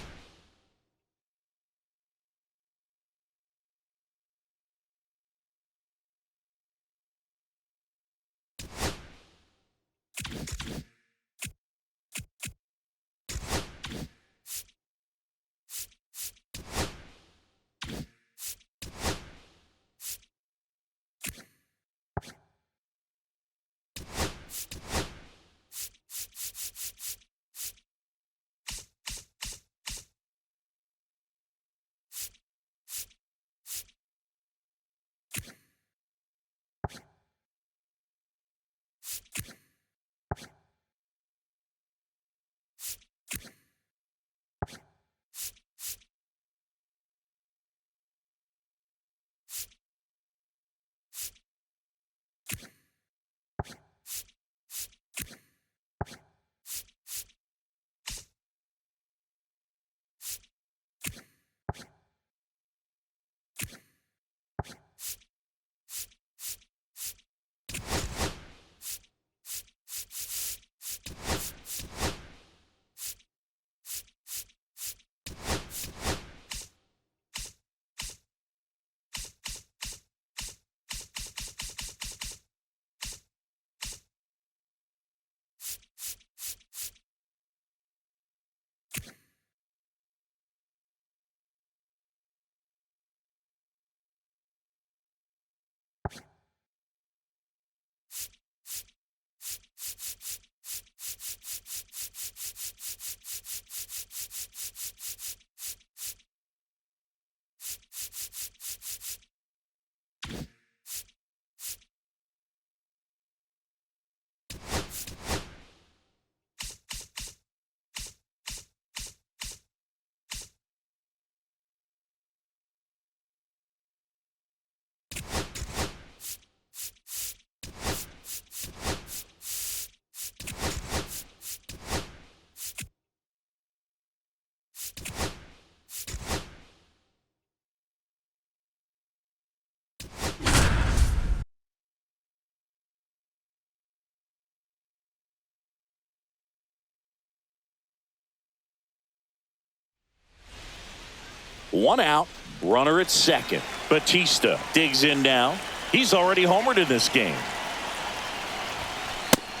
One out, runner at second. Batista digs in now. He's already homered in this game.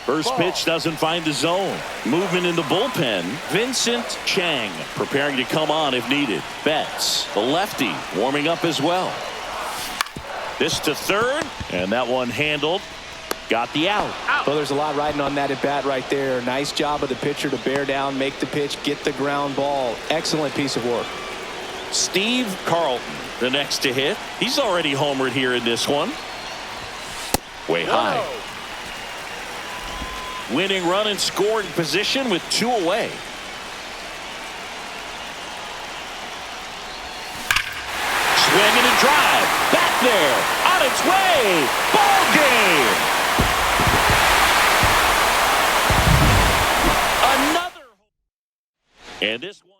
First pitch doesn't find the zone. Movement in the bullpen. Vincent Chang preparing to come on if needed. Betts, the lefty, warming up as well. This to third, and that one handled. Got the out. Well, there's a lot riding on that at bat right there. Nice job of the pitcher to bear down, make the pitch, get the ground ball. Excellent piece of work. Steve Carlton, the next to hit. He's already homered here in this one. Way high. Winning run in scoring position with 2 away. Swinging and drive. Back there. On its way. Ball game. And this one.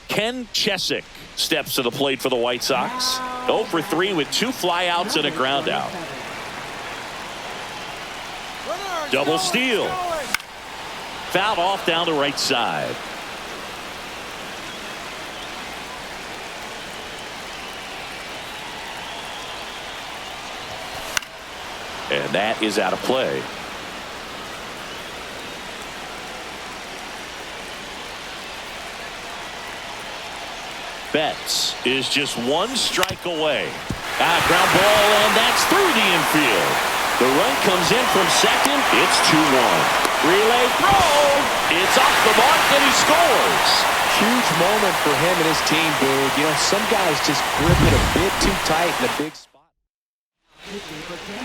Ken Chesick steps to the plate for the White Sox. 0 for 3 with 2 flyouts and a ground out. Double steal. Fouled off down the right side. And that is out of play. Betts is just 1 strike away. Ground ball, and that's through the infield. The run comes in from second. It's 2-1. Relay throw. It's off the mark, and he scores. Huge moment for him and his team, Boog. You know, some guys just grip it a bit too tight in a big spot.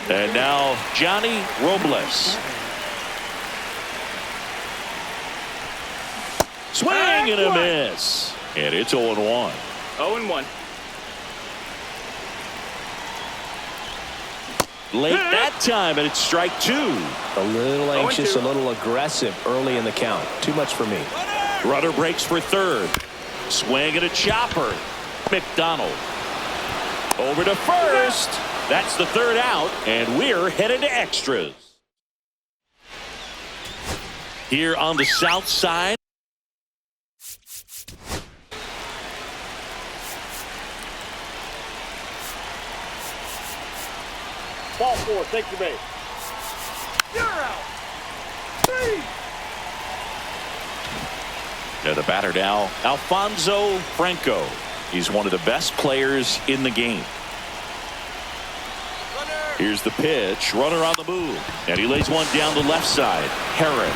And now Johnny Robles. Swing and a miss. And it's 0-1. 0-1. Late that time, and it's strike 2. A little anxious, a little aggressive early in the count. Too much for me. Runner breaks for third. Swing and a chopper. McDonald. Over to first. That's the third out, and we're headed to extras. Here on the south side. Ball 4, take your base. You're out. 3. Now the batter now, Alfonso Franco. He's one of the best players in the game. Here's the pitch. Runner on the move. And he lays one down the left side. Herron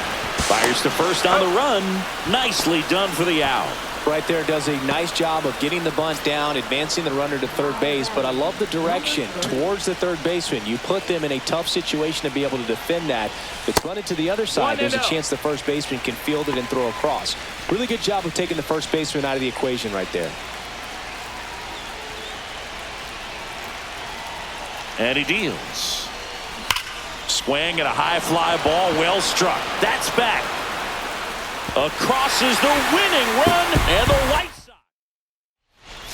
fires to first on the run. Nicely done for the out. Right there does a nice job of getting the bunt down, advancing the runner to third base. But I love the direction towards the third baseman. You put them in a tough situation to be able to defend that. If it's running to the other side, there's a chance the first baseman can field it and throw across. Really good job of taking the first baseman out of the equation right there. And he deals. Swing and a high fly ball, well struck. That's back. Across is the winning run, and the White Sox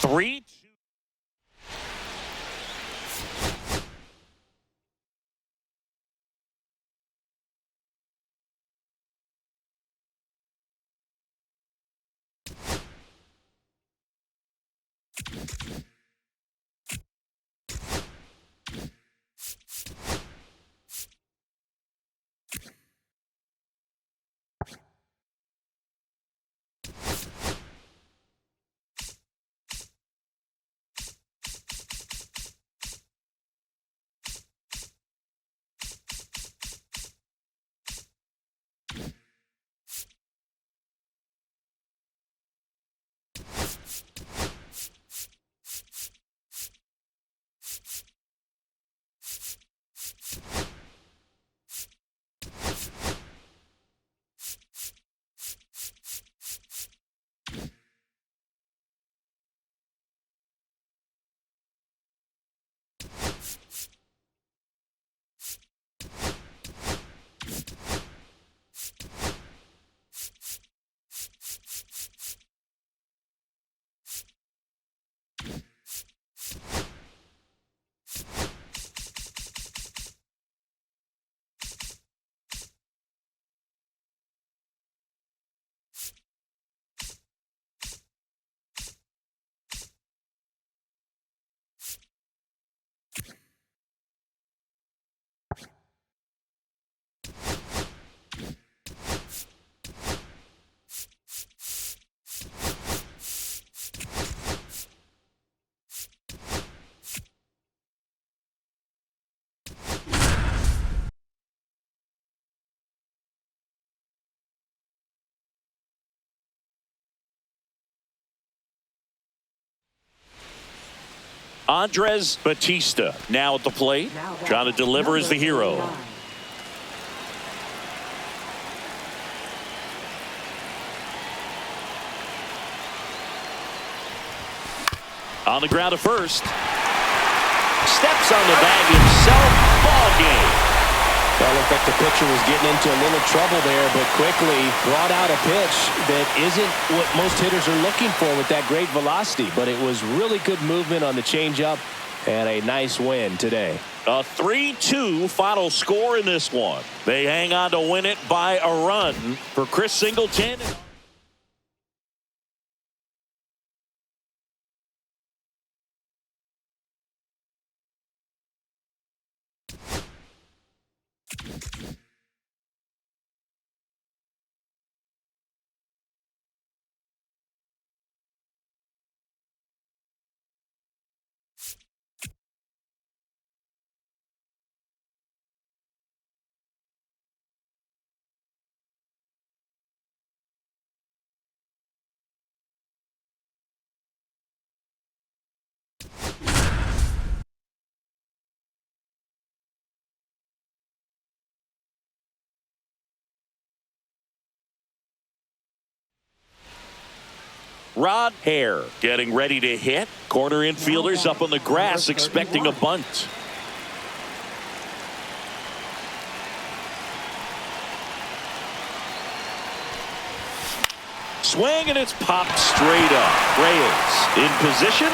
3-2. Andres Batista now at the plate, trying to deliver as the hero. On the ground to first. Steps on the bag himself. Ball game. Well, looked like the pitcher was getting into a little trouble there, but quickly brought out a pitch that isn't what most hitters are looking for with that great velocity. But it was really good movement on the changeup and a nice win today. A 3-2 final score in this one. They hang on to win it by a run for Chris Singleton. Rod Hare getting ready to hit. Corner infielders up on the grass expecting a bunt. Swing, and it's popped straight up. Reyes in position.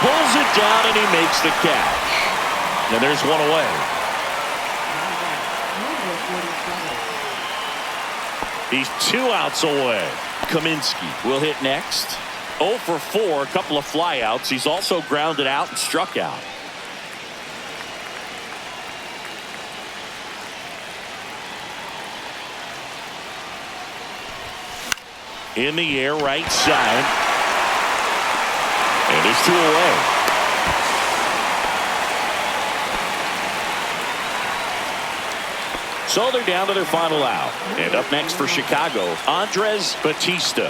Pulls it down, and he makes the catch. And there's one away. He's 2 outs away. Kaminsky will hit next. 0 for 4, a couple of flyouts. He's also grounded out and struck out. In the air, right side. And it's 2 away. So they're down to their final out. And up next for Chicago, Andres Batista.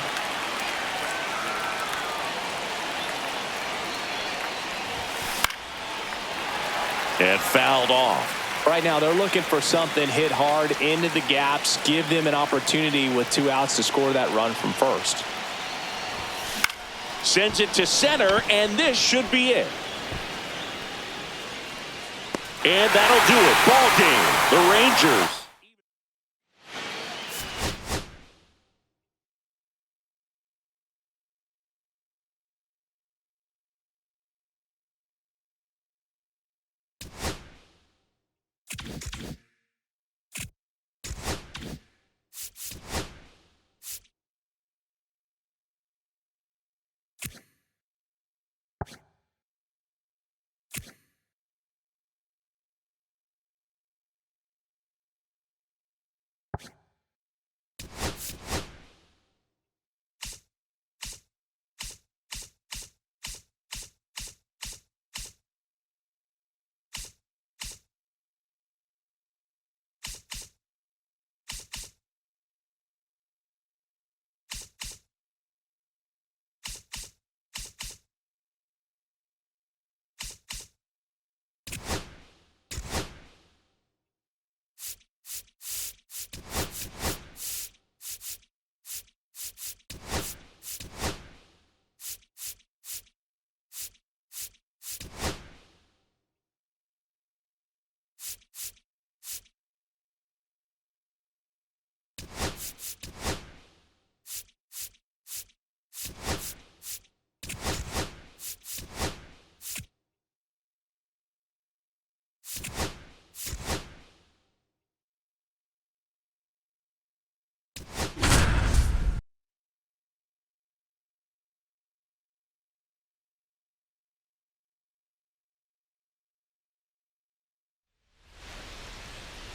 And fouled off. Right now they're looking for something hit hard into the gaps, give them an opportunity with 2 outs to score that run from first. Sends it to center, and this should be it. And that'll do it. Ball game. The Rangers.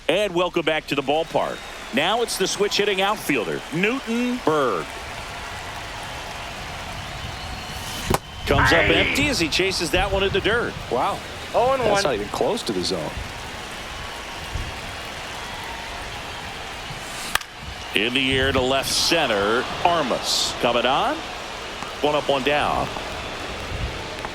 And welcome back to the ballpark. Now it's the switch hitting outfielder, Newton Berg. Comes up empty as he chases that one in the dirt. Wow. 0-1. That's not even close to the zone. In the air to left center, Armas coming on. 1 up, 1 down.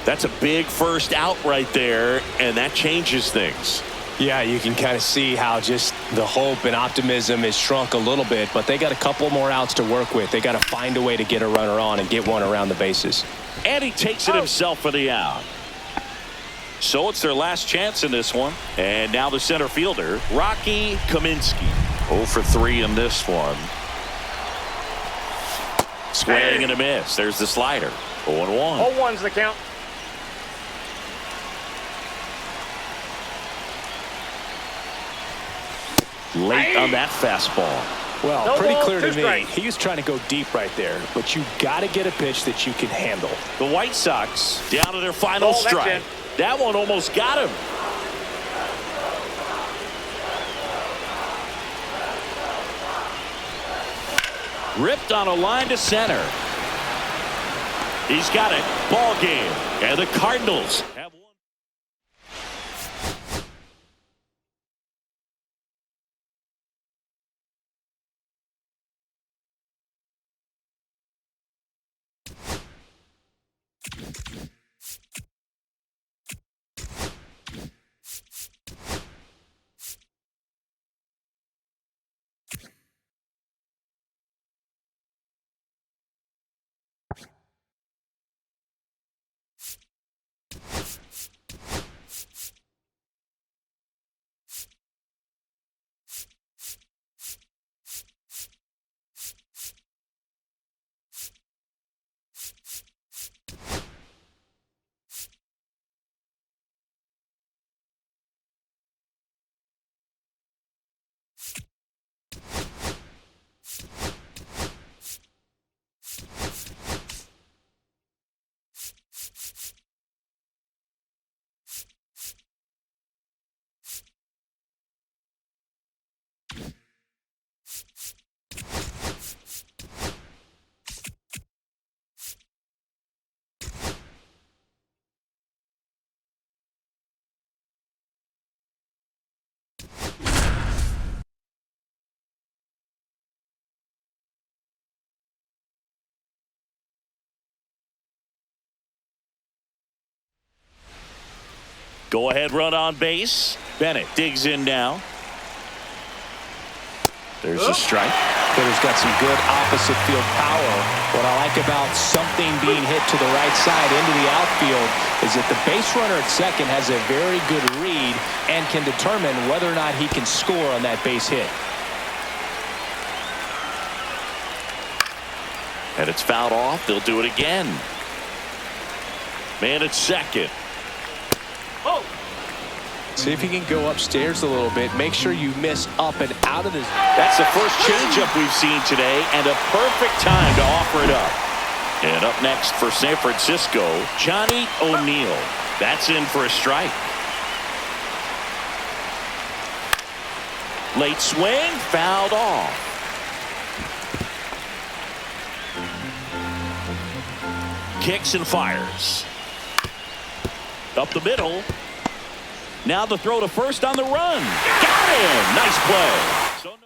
That's a big first out right there, and that changes things. Yeah, you can kind of see how just the hope and optimism has shrunk a little bit, but they got a couple more outs to work with. They got to find a way to get a runner on and get one around the bases. And he takes it himself for the out. So it's their last chance in this one. And now the center fielder, Rocky Kaminsky. 0 for 3 in this one. Swing and a miss. There's the slider. 0-1. 0-1's the count. Late on that fastball. Well, No pretty ball, clear to 2 me. strikes. He was trying to go deep right there, but you got to get a pitch that you can handle. The White Sox down to their final Ball, that's strike. in. That one almost got him. Ripped on a line to center. He's got it. Ball game. And the Cardinals have won. Go ahead run on base. Bennett digs in now. There's a strike. Hitter's got some good opposite field power. What I like about something being hit to the right side into the outfield is that the base runner at second has a very good read and can determine whether or not he can score on that base hit. And it's fouled off. They'll do it again. Man at second. Oh. See if he can go upstairs a little bit. Make sure you miss up and out of this. That's the first changeup we've seen today, and a perfect time to offer it up. And up next for San Francisco, Johnny O'Neill. That's in for a strike. Late swing, fouled off. Kicks and fires. Up the middle. Now the throw to first on the run. Got him. Nice play.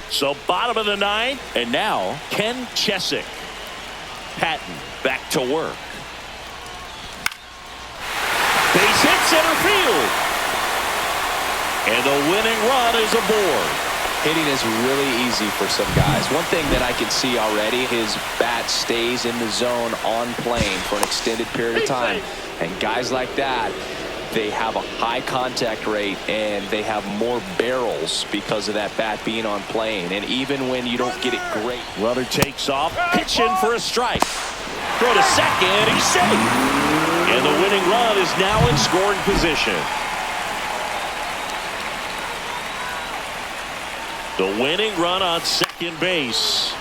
So bottom of the ninth, and now Ken Chesick. Patton back to work. Base hit center field. And the winning run is aboard. Hitting is really easy for some guys. One thing that I can see already, his bat stays in the zone on plane for an extended period of time. And guys like that, they have a high contact rate and they have more barrels because of that bat being on plane. And even when you don't get it great. Runner takes off, pitch in for a strike. Throw to second, he's safe. And the winning run is now in scoring position. The winning run on second base.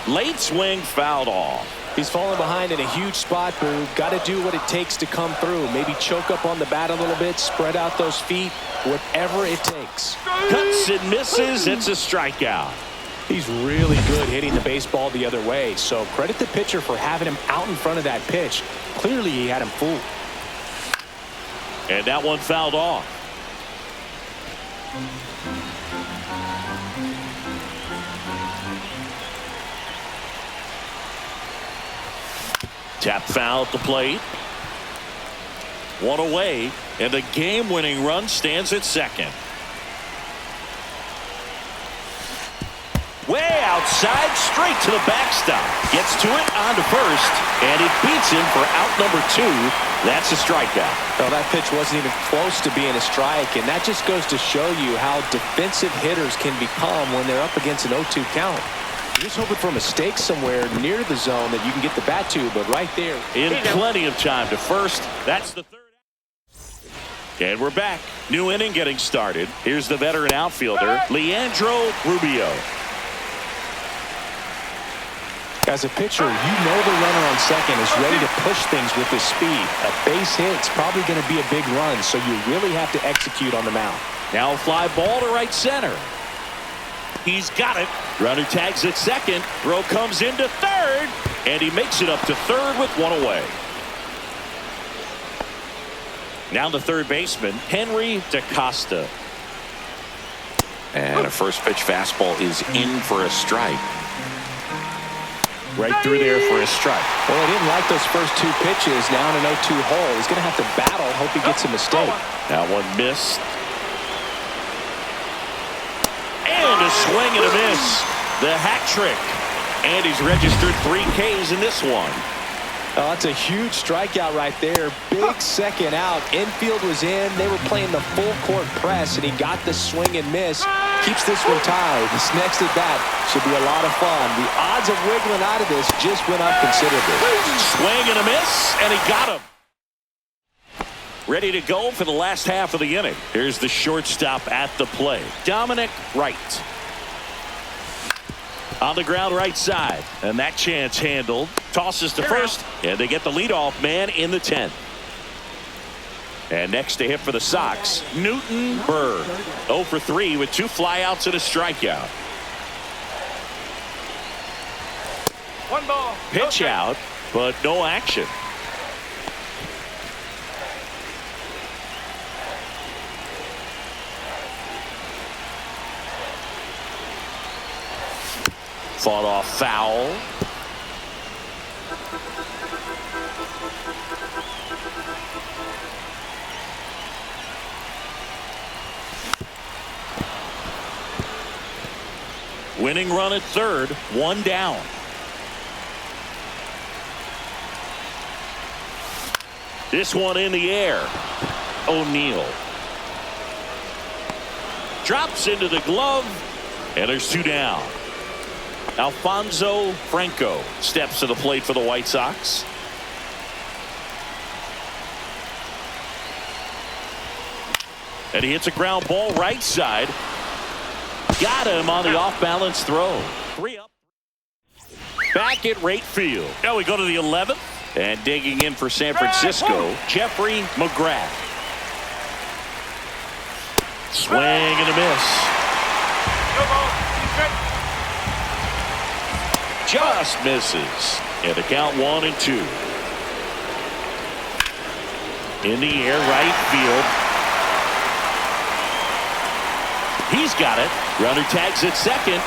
Late swing fouled off. He's falling behind in a huge spot, Boo. Got to do what it takes to come through. Maybe choke up on the bat a little bit, spread out those feet, whatever it takes. Cuts and misses. It's a strikeout. He's really good hitting the baseball the other way. So credit the pitcher for having him out in front of that pitch. Clearly he had him fooled. And that one fouled off. Tap foul at the plate. One away, and the game-winning run stands at second. Way outside, straight to the backstop. Gets to it, on to first, and it beats him for out number 2. That's a strikeout. Well, that pitch wasn't even close to being a strike, and that just goes to show you how defensive hitters can become when they're up against an 0-2 count. You're just hoping for a mistake somewhere near the zone that you can get the bat to, but right there. In plenty of time to first. That's the third. And we're back. New inning getting started. Here's the veteran outfielder, Leandro Rubio. As a pitcher, you know the runner on second is ready to push things with his speed. A base hit's probably going to be a big run, so you really have to execute on the mound. Now a fly ball to right center. He's got it. Runner tags at second. Throw comes into third, and he makes it up to third with one away. Now the third baseman, Henry DaCosta. And a first pitch fastball is in for a strike. Right through there for a strike. Well, he didn't like those first 2 pitches. Now in an 0-2 hole. He's going to have to battle. Hope he gets a mistake. That one missed. And a swing and a miss. The hat trick. And he's registered 3 Ks in this one. Oh, that's a huge strikeout right there. Big second out. Infield was in. They were playing the full court press, and he got the swing and miss. Keeps this one tied. This next at bat should be a lot of fun. The odds of wiggling out of this just went up considerably. Swing and a miss, and he got him. Ready to go for the last half of the inning. Here's the shortstop at the plate, Dominic Wright. On the ground right side, and that chance handled. Tosses to first, and they get the leadoff man in the 10th. And next to hit for the Sox, Newton Berg. 0 for 3 with 2 flyouts and a strikeout. One ball. Pitch out, but no action. Fought off foul. Winning run at third, 1 down. This one in the air. O'Neal drops into the glove, and there's 2 down. Alfonso Franco steps to the plate for the White Sox. And he hits a ground ball right side. Got him on the off-balance throw. 3 up. Back at right field. Now we go to the 11th. And digging in for San Francisco, Jeffrey McGrath. Swing and a miss. Just misses. And the count 1 and 2. In the air, right field. He's got it. Runner tags at second.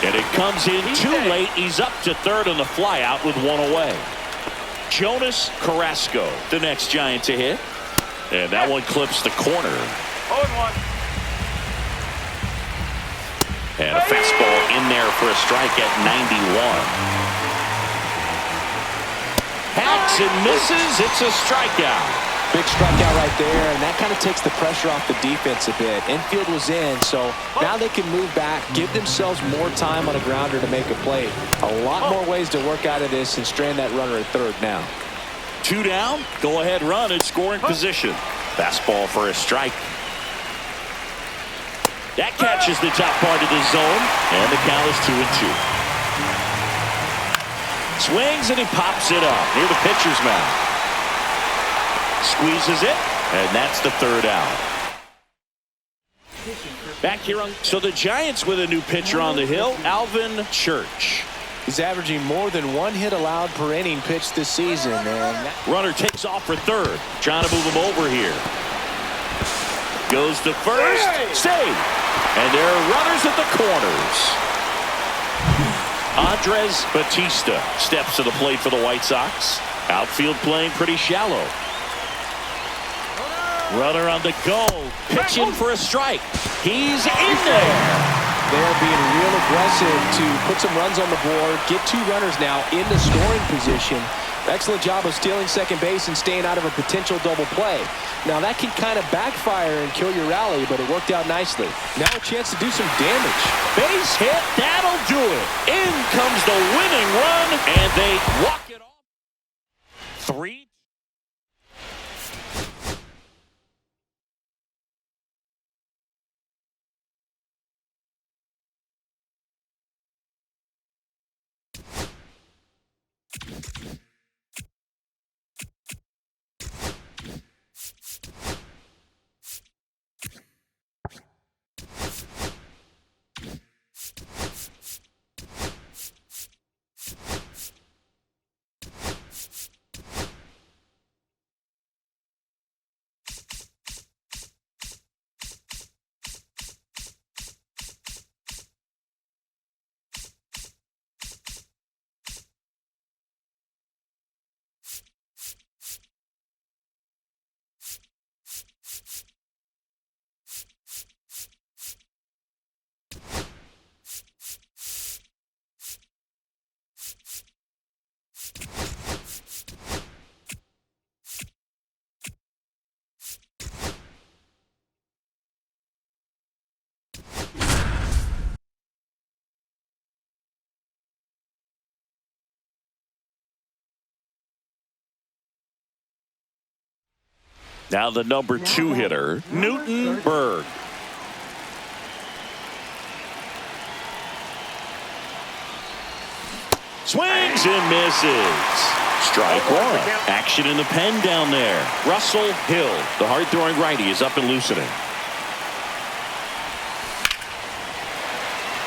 And it comes in too late. He's up to third on the flyout with 1 away. Jonas Carrasco, the next Giant to hit. And that one clips the corner. 0-1. And a fastball in there for a strike at 91. Hacks and misses. It's a strikeout. Big strikeout right there, and that kind of takes the pressure off the defense a bit. Infield was in, so now they can move back, give themselves more time on a grounder to make a play. A lot more ways to work out of this and strand that runner at third now. 2 down. Go ahead run in scoring position. Fastball for a strike. That catches the top part of the zone, and the count is 2 and 2. Swings and he pops it up near the pitcher's mound. Squeezes it, and that's the 3rd out. Back here on, so the Giants with a new pitcher on the hill, Alvin Church. He's averaging more than 1 hit allowed per inning pitched this season. And runner takes off for third, trying to move him over here. Goes to first, save, and there are runners at the corners. Andres Batista steps to the plate for the White Sox. Outfield playing pretty shallow. Runner on the go. Pitching for a strike. He's in there. They're being real aggressive to put some runs on the board. Get 2 runners now in the scoring position. Excellent job of stealing second base and staying out of a potential double play. Now that can kind of backfire and kill your rally, but it worked out nicely. Now a chance to do some damage. Base hit, that'll do it. In comes the winning run, and they walk it off. 3. Now the number 2 hitter, Newton Berg. Swings and misses. Strike 1. Action in the pen down there. Russell Hill, the hard-throwing righty, is up and loosening.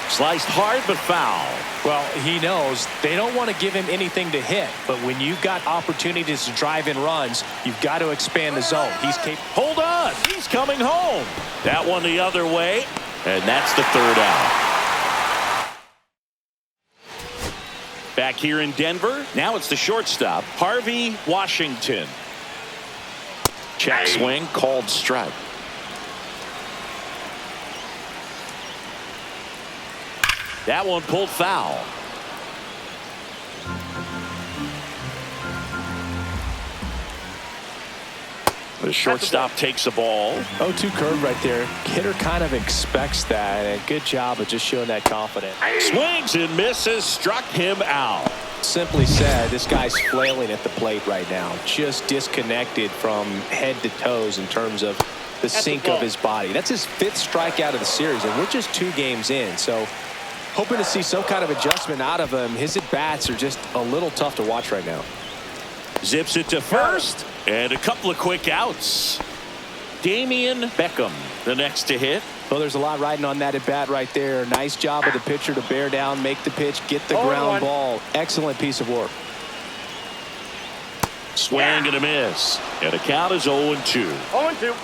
Sliced hard but foul. Well, he knows they don't want to give him anything to hit, but when you've got opportunities to drive in runs, you've got to expand the zone. He's capable. Hold on, he's coming home. That one the other way, and that's the 3rd out. Back here in Denver, now it's the shortstop, Harvey Washington. Check swing, called strike. That one pulled foul. The shortstop takes the ball. 0-2 curve right there. Hitter kind of expects that. And good job of just showing that confidence. Swings and misses, struck him out. Simply said, this guy's flailing at the plate right now. Just disconnected from head to toes in terms of the sink of his body. That's his 5th strikeout of the series, and we're just 2 games in. So hoping to see some kind of adjustment out of him. His at-bats are just a little tough to watch right now. Zips it to first, and a couple of quick outs. Damian Beckham, the next to hit. Well, there's a lot riding on that at-bat right there. Nice job of the pitcher to bear down, make the pitch, get the ground ball. Excellent piece of work. Swing and a miss. And the count is 0-2. 0-2.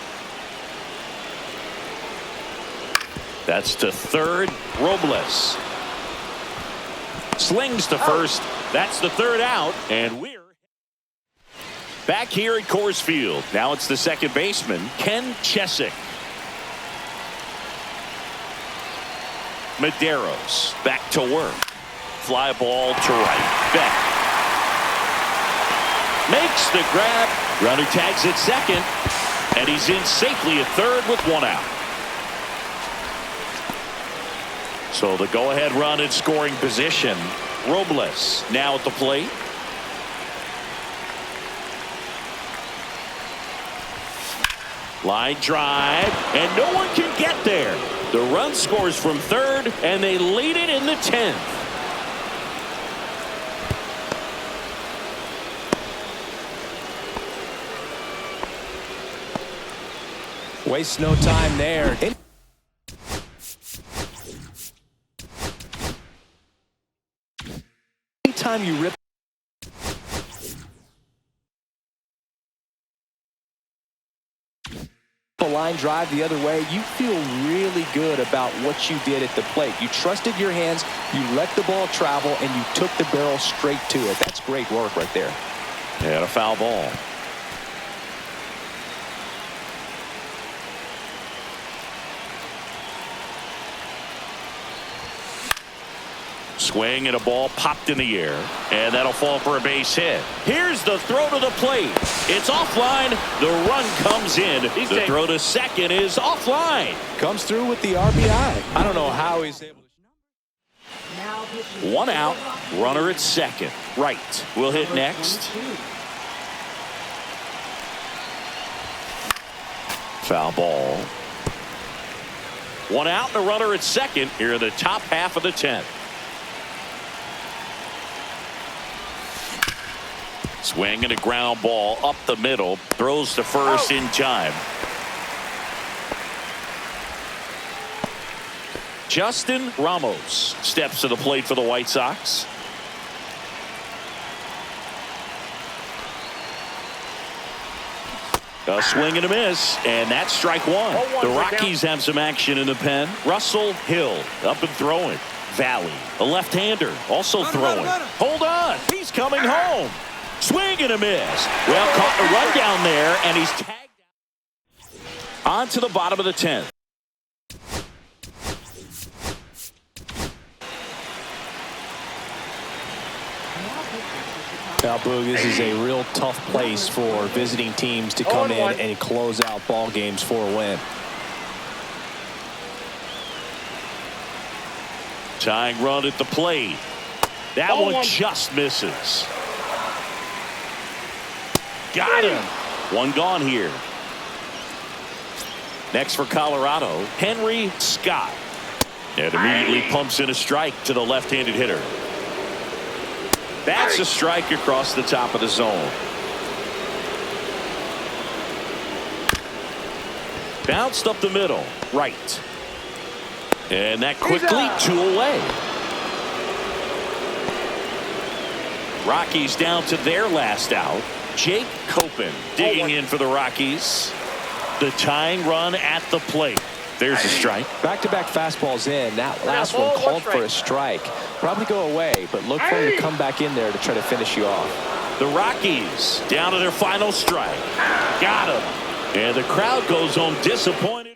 That's to third, Robles. Slings to first. That's the 3rd out, and we're back here at Coors Field. Now it's the second baseman, Ken Chesick. Medeiros back to work. Fly ball to right. Beck makes the grab. Runner tags at second, and he's in safely at third with 1 out. So the go-ahead run in scoring position. Robles now at the plate. Line drive, and no one can get there. The run scores from third, and they lead it in the 10th. Waste no time there. Anytime you rip a line drive the other way, you feel really good about what you did at the plate. You trusted your hands, you let the ball travel, and you took the barrel straight to it. That's great work right there. And a foul ball. Swing and a ball popped in the air, and that'll fall for a base hit. Here's the throw to the plate. It's offline. The run comes in. The throw to second is offline. Comes through with the RBI. I don't know how he's able to. Now pitching. One out. Runner at second. Right. Will hit next. 22. Foul ball. One out and a runner at second here in the top half of the 10th. Swing and a ground ball up the middle. Throws to first in time. Justin Ramos steps to the plate for the White Sox. A swing and a miss, and that's strike one. The Rockies have some action in the pen. Russell Hill up and throwing. Valley, a left-hander, also throwing. Hold on, he's coming home. Swing and a miss. Well, caught the run down there, and he's tagged out. On to the bottom of the 10th. Now, Boog, this is a real tough place for visiting teams to come in and close out ball games for a win. Tying run at the plate. That one just misses. Got him. One gone here. Next for Colorado, Henry Scott. And immediately pumps in a strike to the left-handed hitter. That's a strike across the top of the zone. Bounced up the middle. Right. And that quickly 2 away. Rockies down to their last out. Jake Copen digging in for the Rockies. The tying run at the plate. There's a strike. Back-to-back fastballs in. That last one called for a strike. Probably go away, but look for him to come back in there to try to finish you off. The Rockies down to their final strike. Got him. And the crowd goes home disappointed.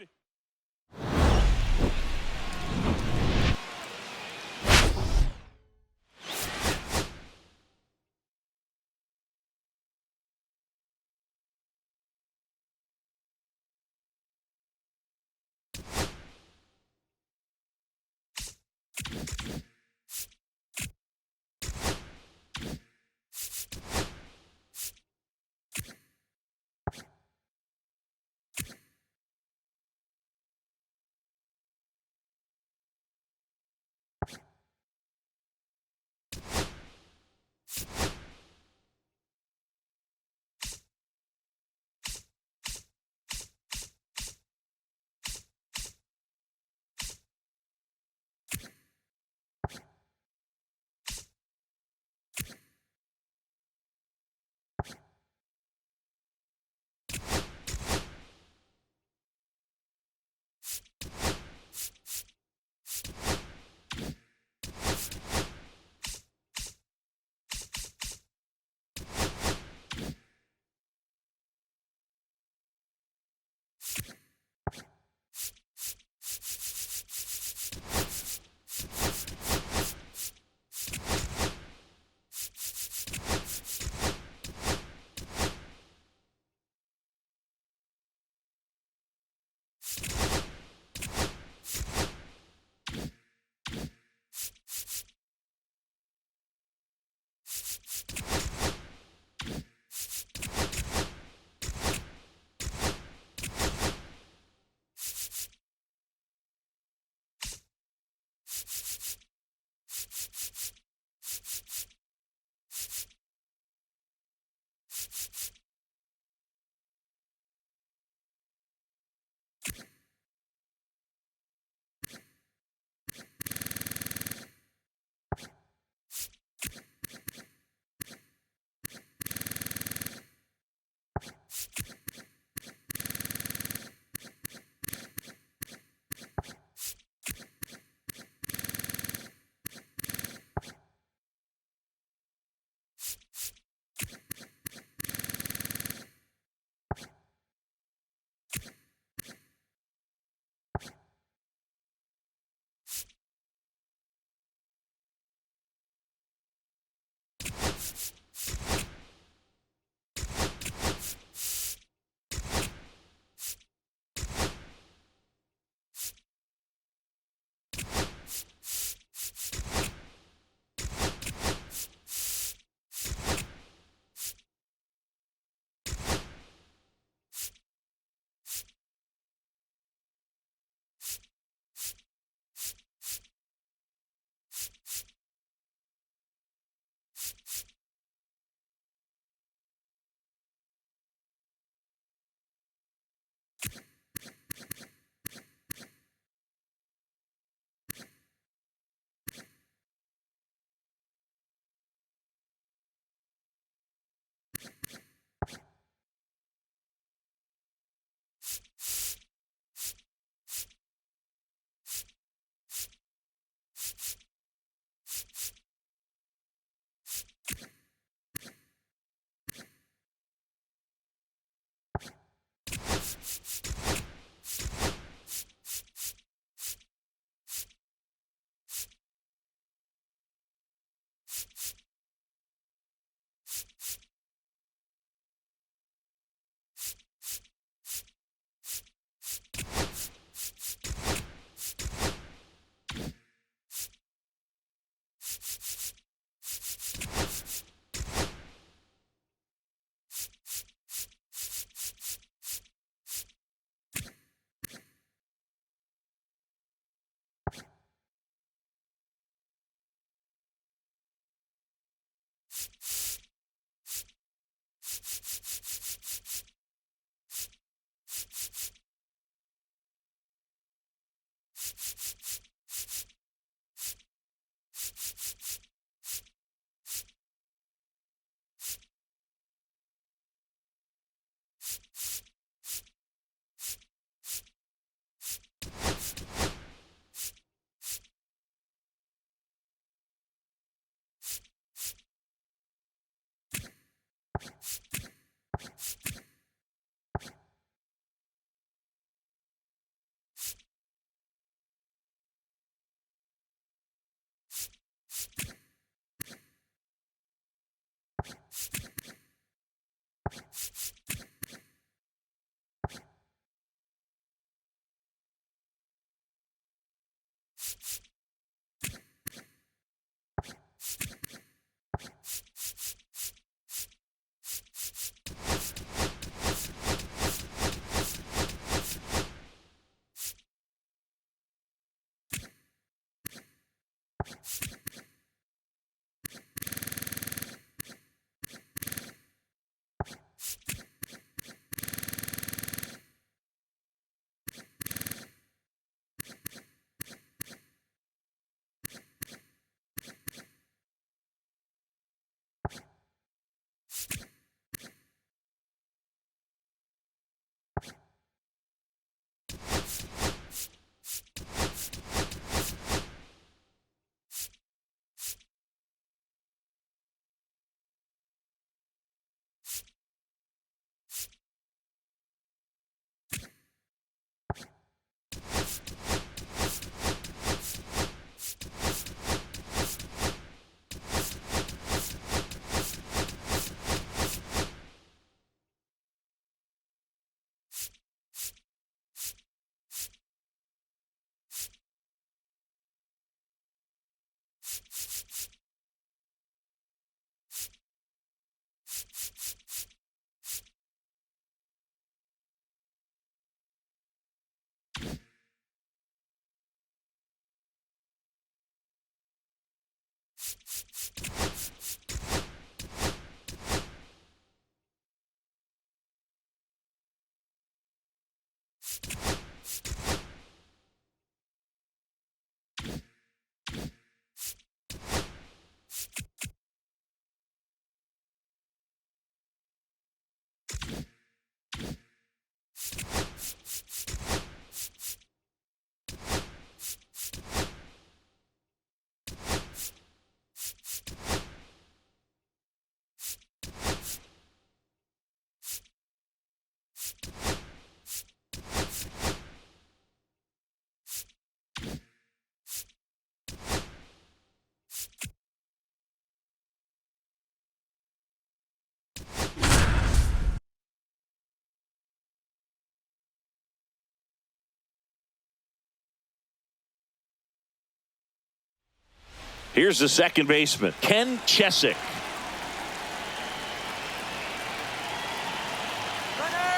Here's the second baseman, Ken Chesick.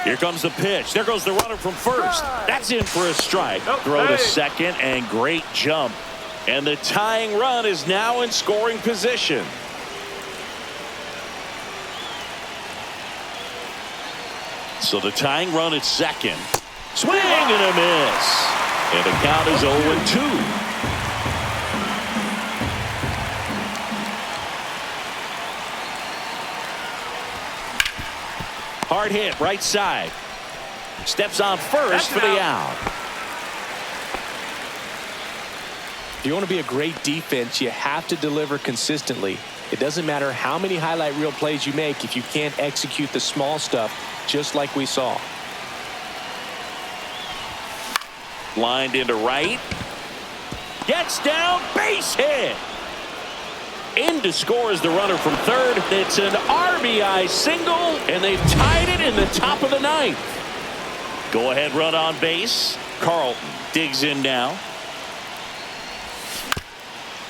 Here comes the pitch. There goes the runner from first. That's in for a strike. Throw to second, and great jump. And the tying run is now in scoring position. So the tying run at second. Swing and a miss. And the count is 0-2. Hard hit, right side. Steps on first for the out. If you want to be a great defense, you have to deliver consistently. It doesn't matter how many highlight reel plays you make if you can't execute the small stuff, just like we saw. Lined into right. Gets down, base hit. In to score is the runner from third. It's an RBI single, and they've tied it in the top of the ninth. Go ahead run on base. Carlton digs in now.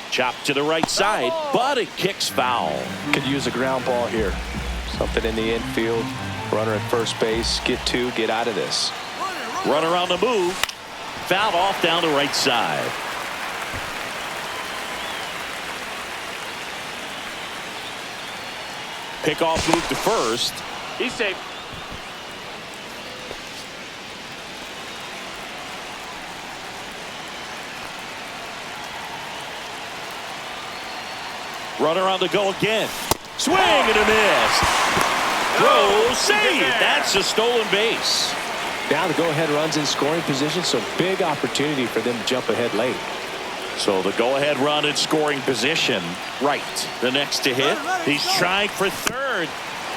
Chopped to the right side, but it kicks foul. Could use a ground ball here. Something in the infield. Runner at first base. Get two. Get out of this. Runner on the move. Fouled off down the right side. Pickoff move to first. He's safe. Runner on the go again. Swing and a miss. Throw, save. That's a stolen base. Now the go-ahead runs in scoring position, so big opportunity for them to jump ahead late. So the go-ahead run in scoring position. Right. The next to hit. He's trying for third.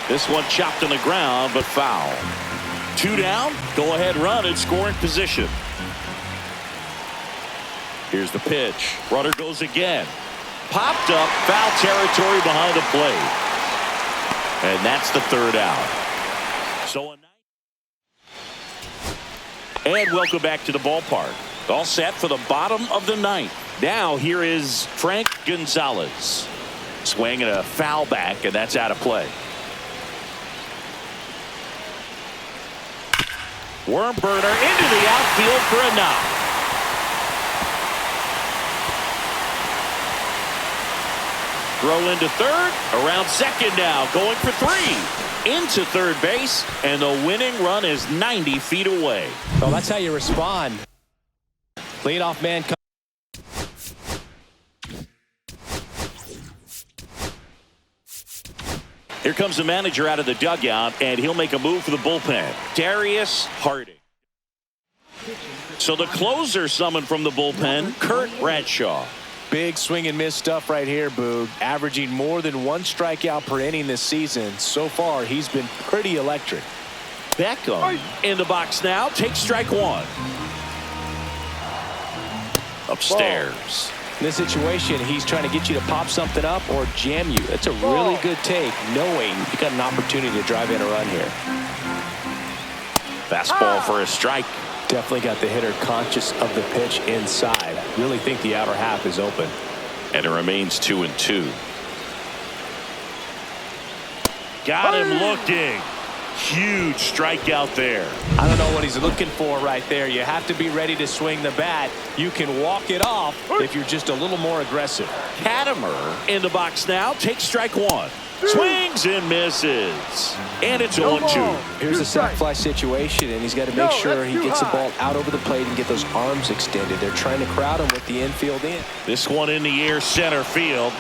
This one chopped on the ground, but foul. Two down. Go-ahead run in scoring position. Here's the pitch. Runner goes again. Popped up, foul territory behind the plate. And that's the third out. So and welcome back to the ballpark. All set for the bottom of the ninth. Now here is Frank Gonzalez. Swing and a foul back, and that's out of play. Worm burner into the outfield for a knock. Throw into third, around second now, going for three. Into third base, and the winning run is 90 feet away. Well, that's how you respond. Leadoff man. Here comes the manager out of the dugout, and he'll make a move for the bullpen. Darius Harding. So the closer summoned from the bullpen, Kurt Bradshaw. Big swing and miss stuff right here, Boog. Averaging more than one strikeout per inning this season. So far, he's been pretty electric. Beckham in the box now. Takes strike one. Upstairs. In this situation, he's trying to get you to pop something up or jam you. That's a really good take, knowing you got an opportunity to drive in a run here. Fastball for a strike. Definitely got the hitter conscious of the pitch inside. Really think the outer half is open. And it remains 2-2. Got him looking. Huge strikeout there. I don't know what he's looking for right there. You have to be ready to swing the bat. You can walk it off if you're just a little more aggressive. Katimer in the box now. Takes strike one. Swings and misses. And it's 0-2. Here's a sac fly situation, and he's got to make sure he gets the ball out over the plate and get those arms extended. They're trying to crowd him with the infield in. This one in the air, center field.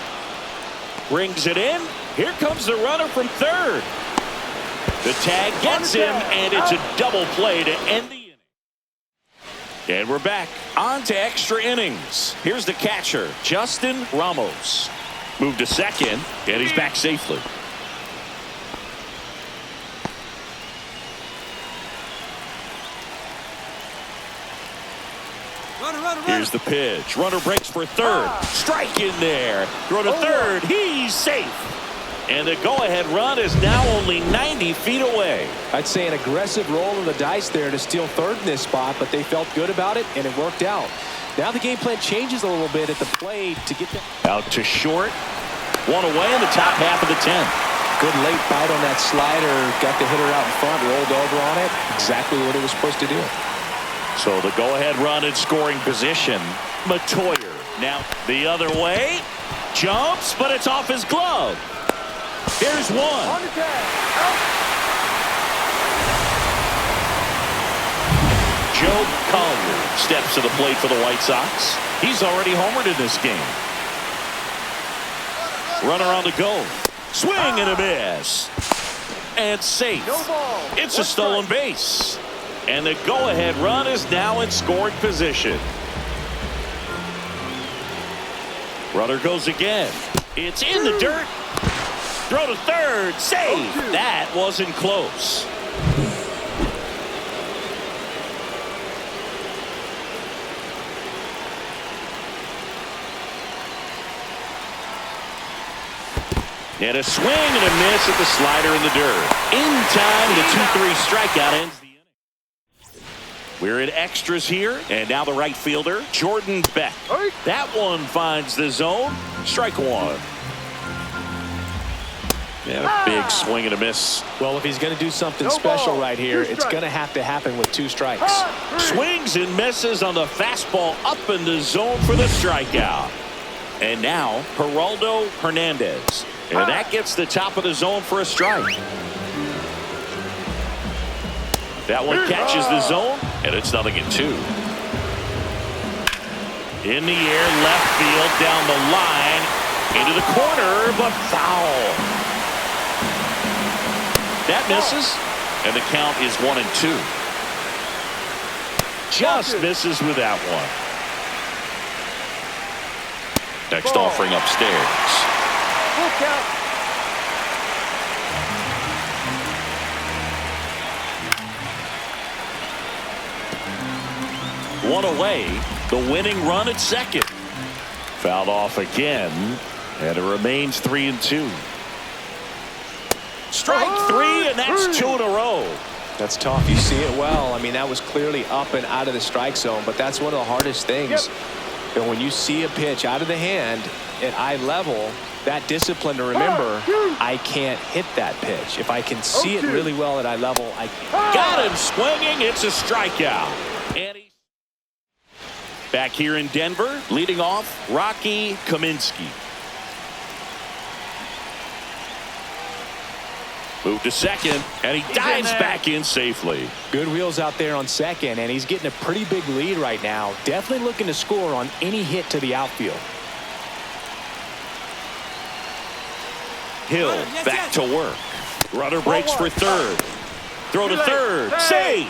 Brings it in. Here comes the runner from third. The tag gets him, and it's a double play to end the inning. And we're back on to extra innings. Here's the catcher, Justin Ramos. Moved to second, and he's back safely. Here's the pitch. Runner breaks for third. Strike in there. Throw to third. He's safe. And the go-ahead run is now only 90 feet away. I'd say an aggressive roll of the dice there to steal third in this spot, but they felt good about it, and it worked out. Now the game plan changes a little bit at the plate to get that. Out to short. One away in the top half of the 10th. Good late bite on that slider. Got the hitter out in front, rolled over on it. Exactly what it was supposed to do. So the go-ahead run in scoring position. Matoyer now the other way. Jumps, but it's off his glove. Here's one. On the tag. Out. Joe Collier steps to the plate for the White Sox. He's already homered in this game. Runner on the go. Swing and a miss. And safe. No ball. It's a stolen base. And the go-ahead run is now in scoring position. Runner goes again. It's in the dirt. Throw to third. Save. That wasn't close. And a swing and a miss at the slider in the dirt. In time, the 2-3 strikeout ends the inning. We're in extras here, and now the right fielder, Jordan Beck. That one finds the zone. Strike one. And a big swing and a miss. Well, if he's going to do something special right here, it's going to have to happen with 2 strikes. Swings and misses on the fastball up in the zone for the strikeout. And now, Geraldo Hernandez. And that gets the top of the zone for a strike. That one catches the zone, and it's 0-2. In the air, left field, down the line, into the corner, but foul. That misses, and the count is 1-2. Just misses with that one. Next offering upstairs. Look out. One away, the winning run at second. Fouled off again, and it remains 3-2. Strike 3, and that's 2 in a row. That's tough. You see it well. I mean, that was clearly up and out of the strike zone, but that's one of the hardest things. And when you see a pitch out of the hand at eye level, that discipline to remember, I can't hit that pitch. If I can see it really well at eye level, I can. Got him swinging. It's a strikeout. And he's back here in Denver, leading off, Rocky Kaminsky. Moved to second, and he dives back in safely. Good wheels out there on second, and he's getting a pretty big lead right now. Definitely looking to score on any hit to the outfield. Hill back to work. Runner breaks for third. Throw to third. Save.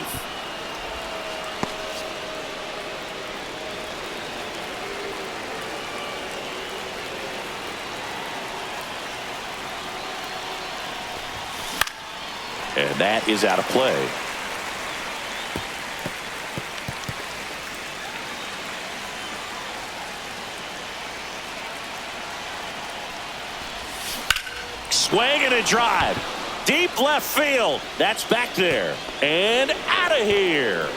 And that is out of play. Swing and a drive. Deep left field. That's back there. And out of here.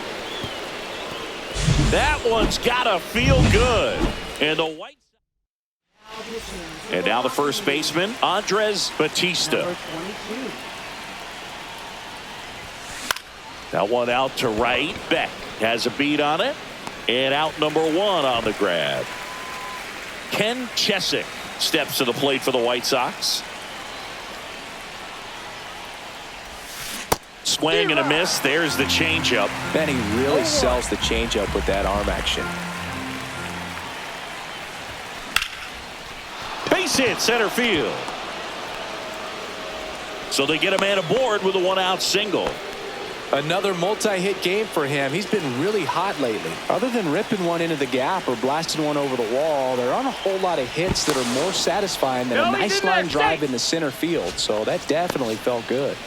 That one's got to feel good. And the White Sox. And now the first baseman, Andres Batista. Number 22. That one out to right. Beck has a beat on it. And out number 1 on the grab. Ken Chesick steps to the plate for the White Sox. Swing and a miss. There's the changeup. Man, he really sells the changeup with that arm action. Base hit center field. So they get a man aboard with a 1-out single. Another multi-hit game for him. He's been really hot lately. Other than ripping one into the gap or blasting one over the wall, there aren't a whole lot of hits that are more satisfying than a nice line drive in the center field. So that definitely felt good.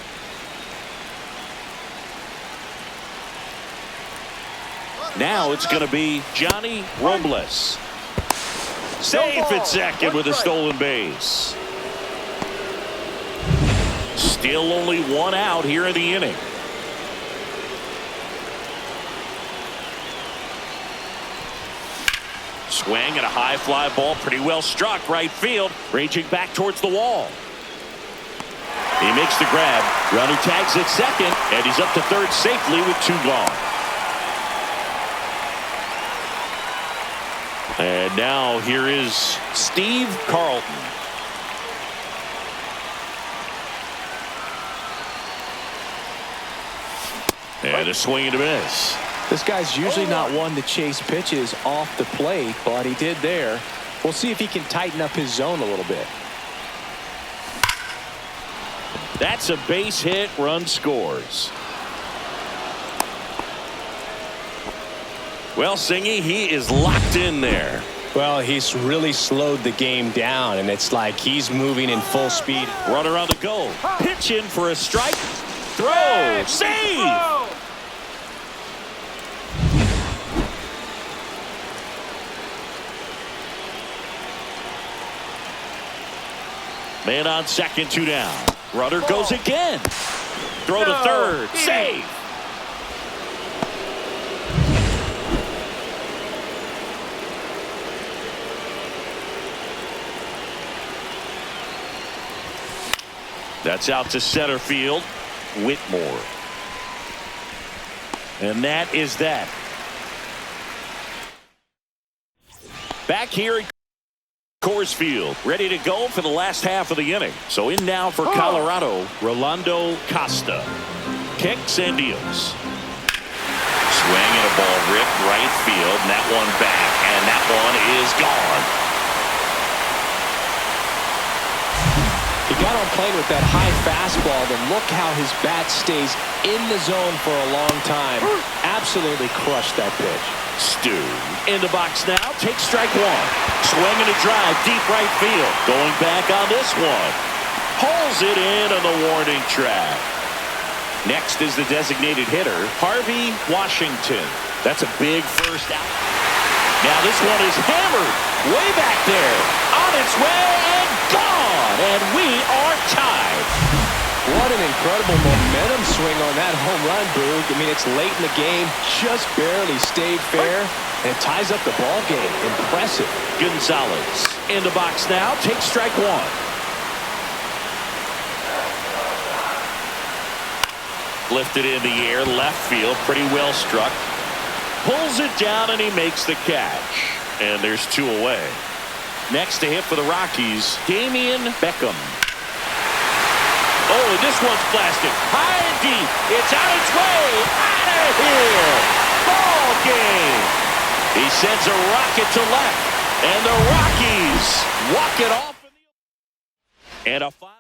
Now it's going to be Johnny Robles. Safe at second with a stolen base. Still only 1 out here in the inning. Swing and a high fly ball, pretty well struck right field, raging back towards the wall. He makes the grab. Runner tags at second, and he's up to third safely with 2 gone. And now here is Steve Carlton. And a swing and a miss. This guy's usually not one to chase pitches off the plate, but he did there. We'll see if he can tighten up his zone a little bit. That's a base hit. Run scores. Well, Singy, he is locked in there. Well, he's really slowed the game down, and it's like he's moving in full speed. Runner on the go. Pitch in for a strike. Throw. Save. Man on second, 2 down. Runner goes again. Throw to third. Save. That's out to center field. Whitmore. And that is that. Back here at Coors Field, ready to go for the last half of the inning. So in now for Colorado, Rolando Costa. Kicks and deals. Swing and a ball ripped right field, and that one back, and that one is gone. He got on plane with that high fastball, then look how his bat stays in the zone for a long time. Absolutely crushed that pitch. Stu in the box now. Takes strike one. Swinging a drive deep right field. Going back on this one. Pulls it in on the warning track. Next is the designated hitter, Harvey Washington. That's a big first out. Now this one is hammered way back there. On its way and gone. And we are tied. What an incredible momentum swing on that home run, Boog. I mean, it's late in the game, just barely stayed fair, and it ties up the ball game. Impressive. Gonzalez in the box now. Takes strike one. Lifted in the air, left field, pretty well struck. Pulls it down and he makes the catch. And there's 2 away. Next to hit for the Rockies, Damian Beckham. Oh, and this one's blasted high and deep. It's on its way out of here. Ball game. He sends a rocket to left, and the Rockies walk it off. And a final.